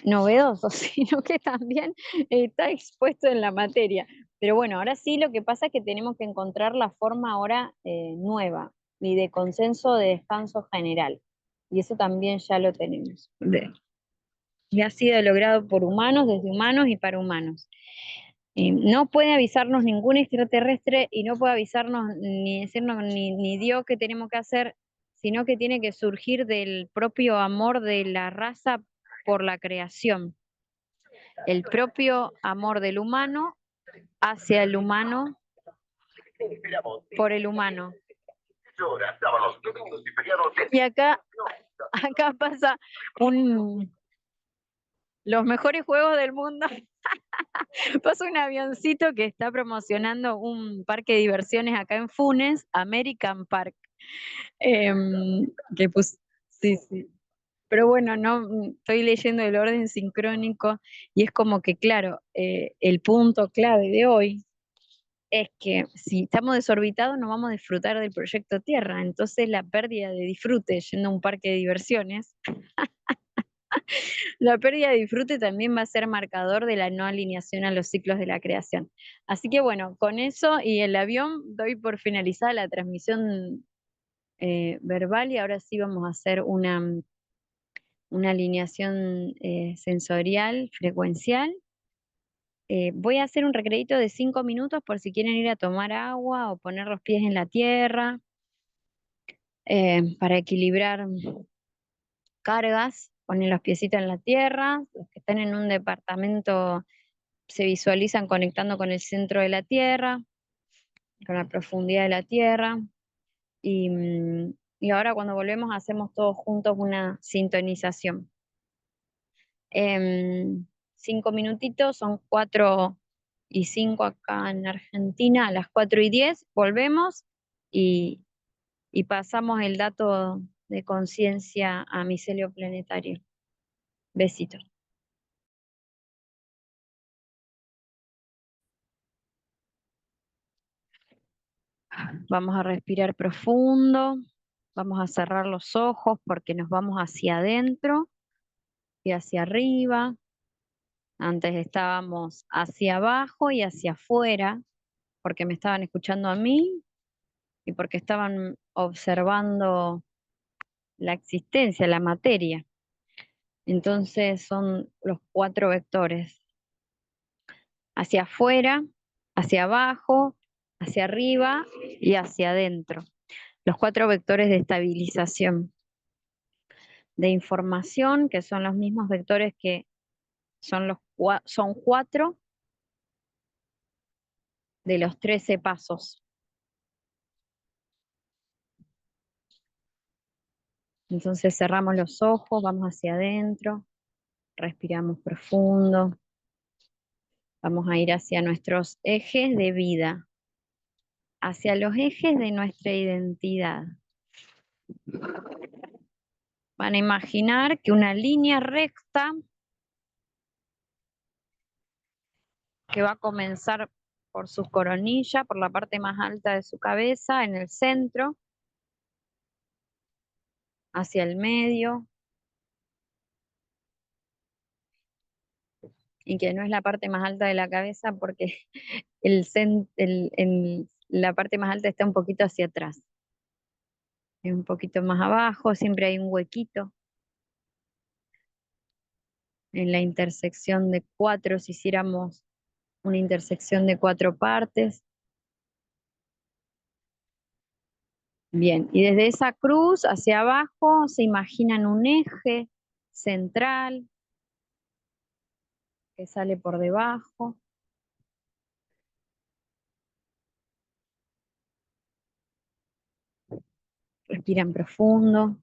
novedoso, sino que también está expuesto en la materia. Pero bueno, ahora sí lo que pasa es que tenemos que encontrar la forma ahora nueva y de consenso de descanso general. Y eso también ya lo tenemos. Y ha sido logrado por humanos, desde humanos y para humanos. No puede avisarnos ningún extraterrestre y no puede avisarnos ni decirnos ni Dios qué tenemos que hacer, sino que tiene que surgir del propio amor de la raza por la creación, el propio amor del humano hacia el humano por el humano. Y acá pasa los mejores juegos del mundo. Pasa un avioncito que está promocionando un parque de diversiones acá en Funes, American Park. Que pues, sí, sí. Pero bueno, no estoy leyendo el orden sincrónico y es como que, claro, el punto clave de hoy es que si estamos desorbitados no vamos a disfrutar del proyecto Tierra. Entonces la pérdida de disfrute yendo a un parque de diversiones, la pérdida de disfrute también va a ser marcador de la no alineación a los ciclos de la creación. Así que bueno, con eso y el avión doy por finalizada la transmisión verbal y ahora sí vamos a hacer una alineación sensorial, frecuencial. Voy a hacer un recreito de 5 minutos por si quieren ir a tomar agua o poner los pies en la tierra para equilibrar cargas. Ponen los piecitos en la tierra. Los que están en un departamento se visualizan conectando con el centro de la tierra, con la profundidad de la tierra. Y ahora cuando volvemos hacemos todos juntos una sintonización. 5 minutitos, son 4:05 acá en Argentina, a las 4:10 volvemos y, y pasamos el dato de conciencia a micelio planetario. Besitos. Vamos a respirar profundo, vamos a cerrar los ojos porque nos vamos hacia adentro y hacia arriba. Antes estábamos hacia abajo y hacia afuera porque me estaban escuchando a mí y porque estaban observando la existencia, la materia. Entonces son los 4 vectores: hacia afuera, hacia abajo, hacia arriba y hacia adentro. Los 4 vectores de estabilización, de información, que son los mismos vectores que son 4 de los 13 pasos. Entonces cerramos los ojos, vamos hacia adentro, respiramos profundo, vamos a ir hacia nuestros ejes de vida, hacia los ejes de nuestra identidad. Van a imaginar que una línea recta que va a comenzar por su coronilla, por la parte más alta de su cabeza, en el centro, hacia el medio, y que no es la parte más alta de la cabeza porque la parte más alta está un poquito hacia atrás. Es un poquito más abajo, siempre hay un huequito en la intersección de 4, si hiciéramos una intersección de 4 partes. Bien, y desde esa cruz hacia abajo se imaginan un eje central que sale por debajo. Respiran profundo.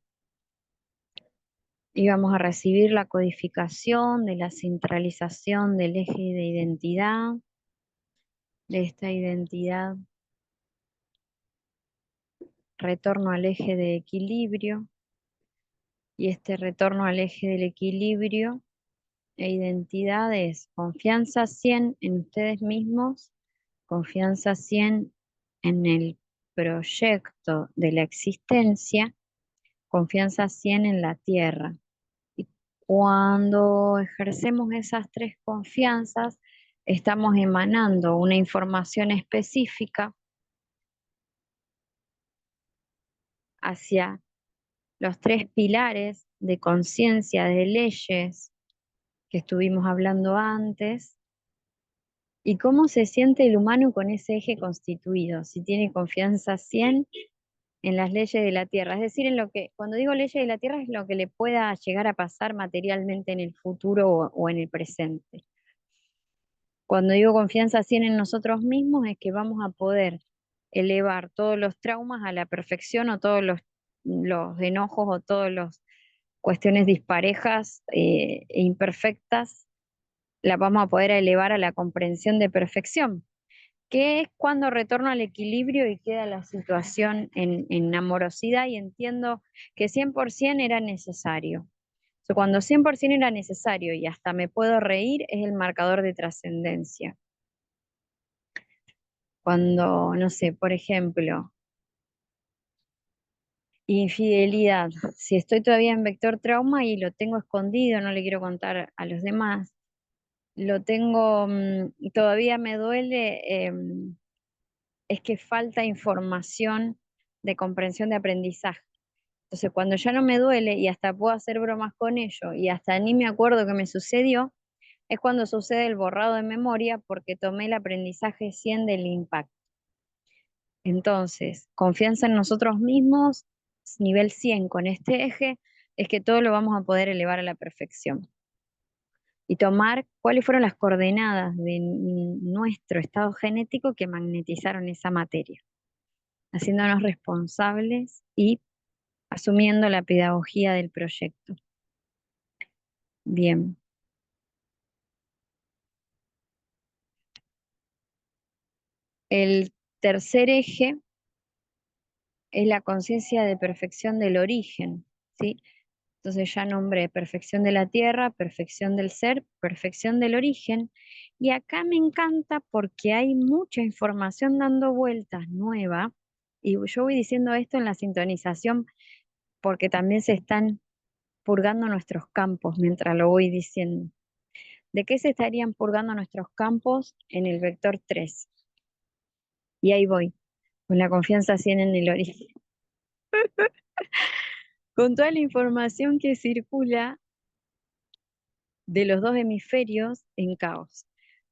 Y vamos a recibir la codificación de la centralización del eje de identidad, de esta identidad, retorno al eje de equilibrio, y este retorno al eje del equilibrio e identidad es confianza 100 en ustedes mismos, confianza 100 en el proyecto de la existencia, confianza 100 en la tierra. Y cuando ejercemos esas 3 confianzas, estamos emanando una información específica hacia los 3 pilares de conciencia de leyes que estuvimos hablando antes, y cómo se siente el humano con ese eje constituido, si tiene confianza 100 en las leyes de la Tierra. Es decir, cuando digo leyes de la Tierra es lo que le pueda llegar a pasar materialmente en el futuro o en el presente. Cuando digo confianza 100 en nosotros mismos es que vamos a poder elevar todos los traumas a la perfección, o todos los enojos, o todas las cuestiones disparejas e imperfectas, las vamos a poder elevar a la comprensión de perfección, que es cuando retorno al equilibrio y queda la situación en amorosidad y entiendo que 100% era necesario. sea, cuando 100% era necesario y hasta me puedo reír, es el marcador de trascendencia. Cuando, no sé, por ejemplo, infidelidad. Si estoy todavía en vector trauma y lo tengo escondido, no le quiero contar a los demás, lo tengo, y todavía me duele, es que falta información de comprensión de aprendizaje. Entonces, cuando ya no me duele y hasta puedo hacer bromas con ello y hasta ni me acuerdo que me sucedió, es cuando sucede el borrado de memoria porque tomé el aprendizaje 100 del impacto. Entonces, confianza en nosotros mismos, nivel 100 con este eje, es que todo lo vamos a poder elevar a la perfección. Y tomar cuáles fueron las coordenadas de nuestro estado genético que magnetizaron esa materia, haciéndonos responsables y asumiendo la pedagogía del proyecto. Bien. El tercer eje es la conciencia de perfección del origen, ¿sí? Entonces ya nombré perfección de la tierra, perfección del ser, perfección del origen. Y acá me encanta porque hay mucha información dando vueltas nueva. Y yo voy diciendo esto en la sintonización porque también se están purgando nuestros campos mientras lo voy diciendo. ¿De qué se estarían purgando nuestros campos? En el vector 3? Y ahí voy, con la confianza 100 en el origen. Con toda la información que circula de los dos hemisferios en caos.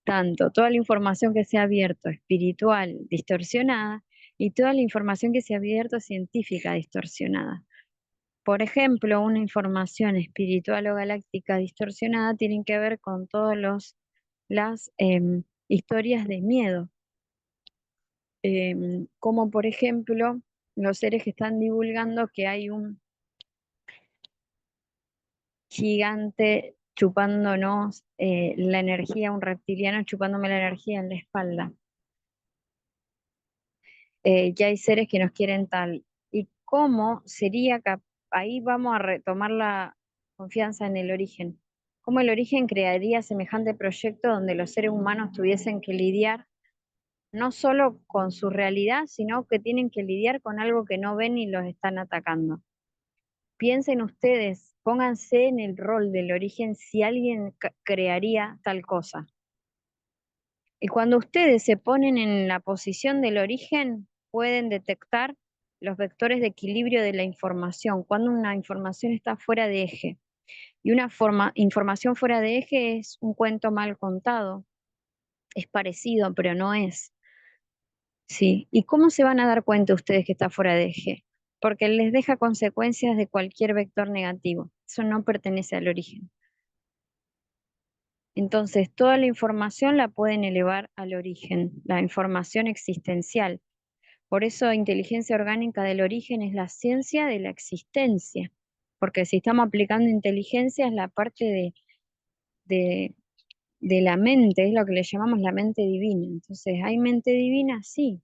Tanto toda la información que se ha abierto espiritual distorsionada y toda la información que se ha abierto científica distorsionada. Por ejemplo, una información espiritual o galáctica distorsionada tiene que ver con todas las historias de miedo, como por ejemplo los seres que están divulgando que hay un gigante chupándonos la energía, un reptiliano chupándome la energía en la espalda. Ya hay seres que nos quieren tal. ¿Y cómo sería ahí vamos a retomar la confianza en el origen? ¿Cómo el origen crearía semejante proyecto donde los seres humanos tuviesen que lidiar no solo con su realidad, sino que tienen que lidiar con algo que no ven y los están atacando? Piensen ustedes, pónganse en el rol del origen si alguien crearía tal cosa. Y cuando ustedes se ponen en la posición del origen, pueden detectar los vectores de equilibrio de la información, cuando una información está fuera de eje. Y una información fuera de eje es un cuento mal contado, es parecido, pero no es. ¿Sí? ¿Y cómo se van a dar cuenta ustedes que está fuera de eje? Porque les deja consecuencias de cualquier vector negativo. Eso no pertenece al origen. Entonces, toda la información la pueden elevar al origen, la información existencial. Por eso, inteligencia orgánica del origen es la ciencia de la existencia. Porque si estamos aplicando inteligencia es la parte de, de la mente, es lo que le llamamos la mente divina. Entonces, ¿hay mente divina? Sí.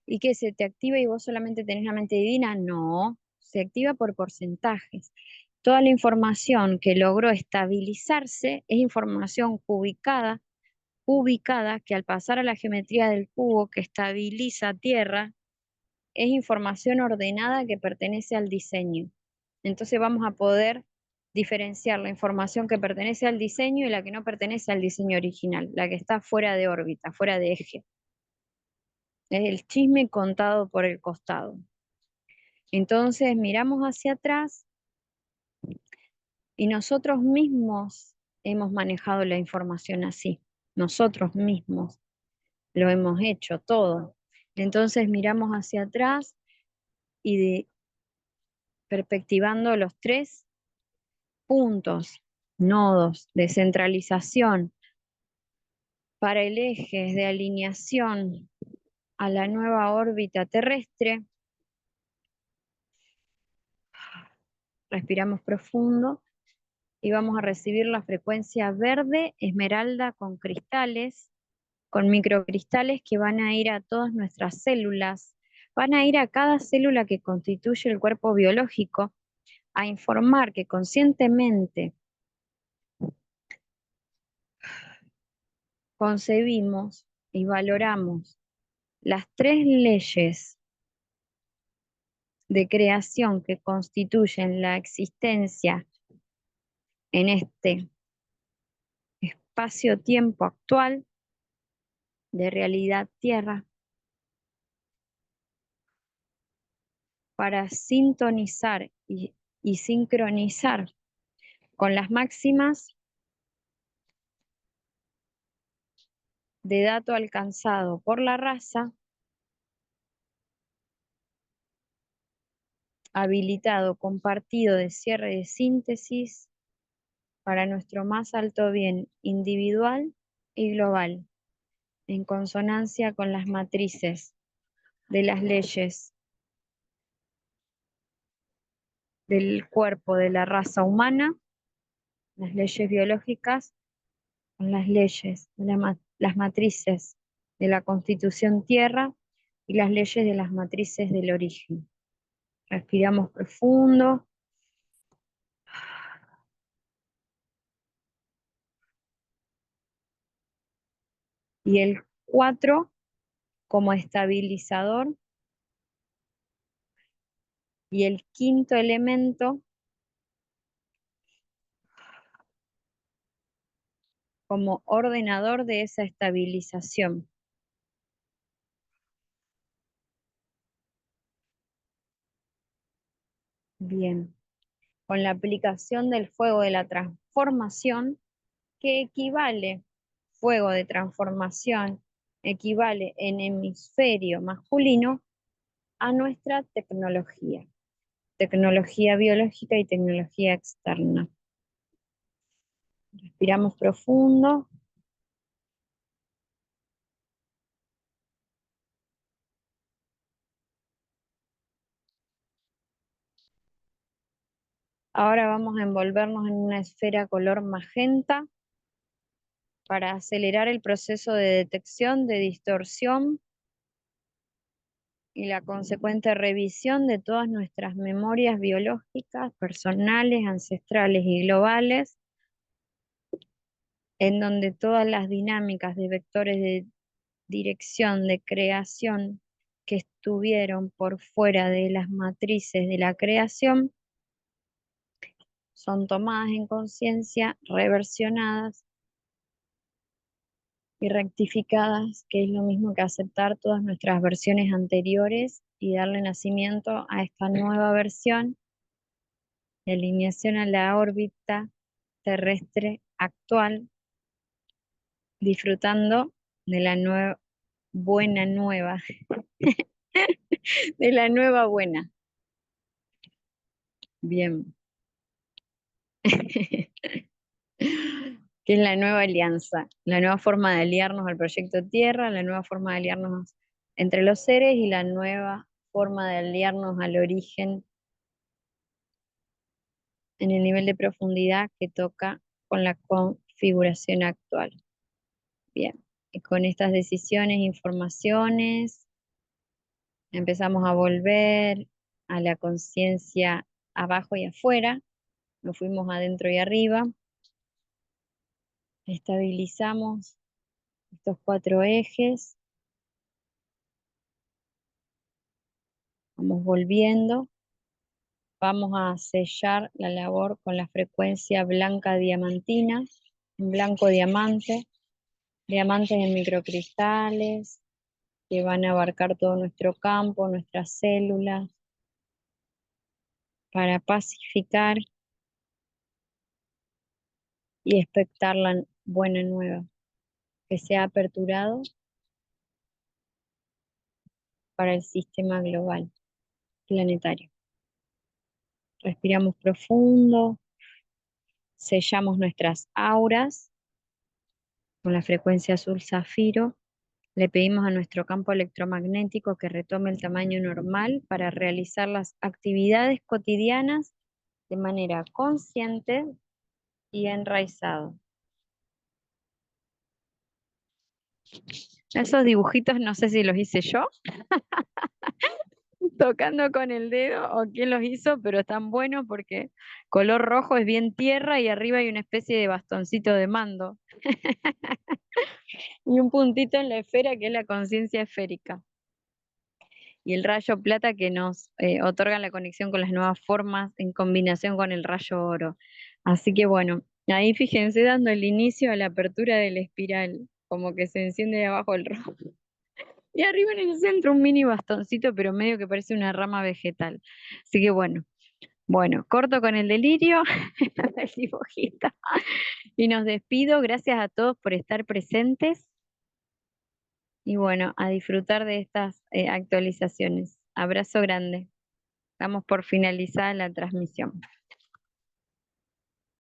¿Y qué se te activa y vos solamente tenés la mente divina? No, se activa por porcentajes. Toda la información que logró estabilizarse es información ubicada que al pasar a la geometría del cubo que estabiliza Tierra, es información ordenada que pertenece al diseño. Entonces vamos a poder diferenciar la información que pertenece al diseño y la que no pertenece al diseño original, la que está fuera de órbita, fuera de eje. Es el chisme contado por el costado. Entonces miramos hacia atrás y nosotros mismos hemos manejado la información así. Nosotros mismos lo hemos hecho todo. Entonces miramos hacia atrás y perspectivando los tres puntos, nodos de centralización para el eje de alineación a la nueva órbita terrestre, respiramos profundo y vamos a recibir la frecuencia verde esmeralda con cristales, con microcristales que van a ir a todas nuestras células, van a ir a cada célula que constituye el cuerpo biológico, a informar que conscientemente concebimos y valoramos las tres leyes de creación que constituyen la existencia en este espacio-tiempo actual de realidad Tierra, para sintonizar y sincronizar con las máximas de dato alcanzado por la raza, habilitado, compartido de cierre de síntesis para nuestro más alto bien individual y global, en consonancia con las matrices de las leyes del cuerpo de la raza humana, las leyes biológicas, con las leyes de las matrices de la Constitución Tierra y las leyes de las matrices del origen. Respiramos profundo. Y el 4 como estabilizador. Y el quinto elemento como ordenador de esa estabilización. Bien, con la aplicación del fuego de la transformación, que equivale, fuego de transformación, equivale en hemisferio masculino a nuestra tecnología biológica y tecnología externa. Respiramos profundo. Ahora vamos a envolvernos en una esfera color magenta para acelerar el proceso de detección de distorsión y la consecuente revisión de todas nuestras memorias biológicas, personales, ancestrales y globales, en donde todas las dinámicas de vectores de dirección de creación que estuvieron por fuera de las matrices de la creación son tomadas en conciencia, reversionadas y rectificadas, que es lo mismo que aceptar todas nuestras versiones anteriores y darle nacimiento a esta nueva versión de alineación a la órbita terrestre actual, disfrutando de la buena nueva, de la nueva buena. Bien. Que es la nueva alianza, la nueva forma de aliarnos al proyecto Tierra, la nueva forma de aliarnos entre los seres y la nueva forma de aliarnos al origen en el nivel de profundidad que toca con la configuración actual. Bien, y con estas decisiones, informaciones, empezamos a volver a la conciencia abajo y afuera, nos fuimos adentro y arriba, estabilizamos estos cuatro ejes, vamos volviendo, vamos a sellar la labor con la frecuencia blanca diamantina, en blanco diamante, diamantes en microcristales, que van a abarcar todo nuestro campo, nuestras células, para pacificar y expectar la buena nueva, que se ha aperturado para el sistema global, planetario. Respiramos profundo, sellamos nuestras auras con la frecuencia azul zafiro. Le pedimos a nuestro campo electromagnético que retome el tamaño normal para realizar las actividades cotidianas de manera consciente y enraizado. Esos dibujitos no sé si los hice yo, tocando con el dedo o quién los hizo, pero están buenos porque color rojo es bien tierra y arriba hay una especie de bastoncito de mando y un puntito en la esfera que es la conciencia esférica. Y el rayo plata que nos otorga la conexión con las nuevas formas en combinación con el rayo oro. Así que bueno, ahí fíjense dando el inicio a la apertura de la espiral, como que se enciende de abajo el rojo. Y arriba en el centro un mini bastoncito, pero medio que parece una rama vegetal. Así que bueno, corto con el delirio, el dibujito. Y nos despido. Gracias a todos por estar presentes. Y bueno, a disfrutar de estas actualizaciones. Abrazo grande. Damos por finalizada la transmisión.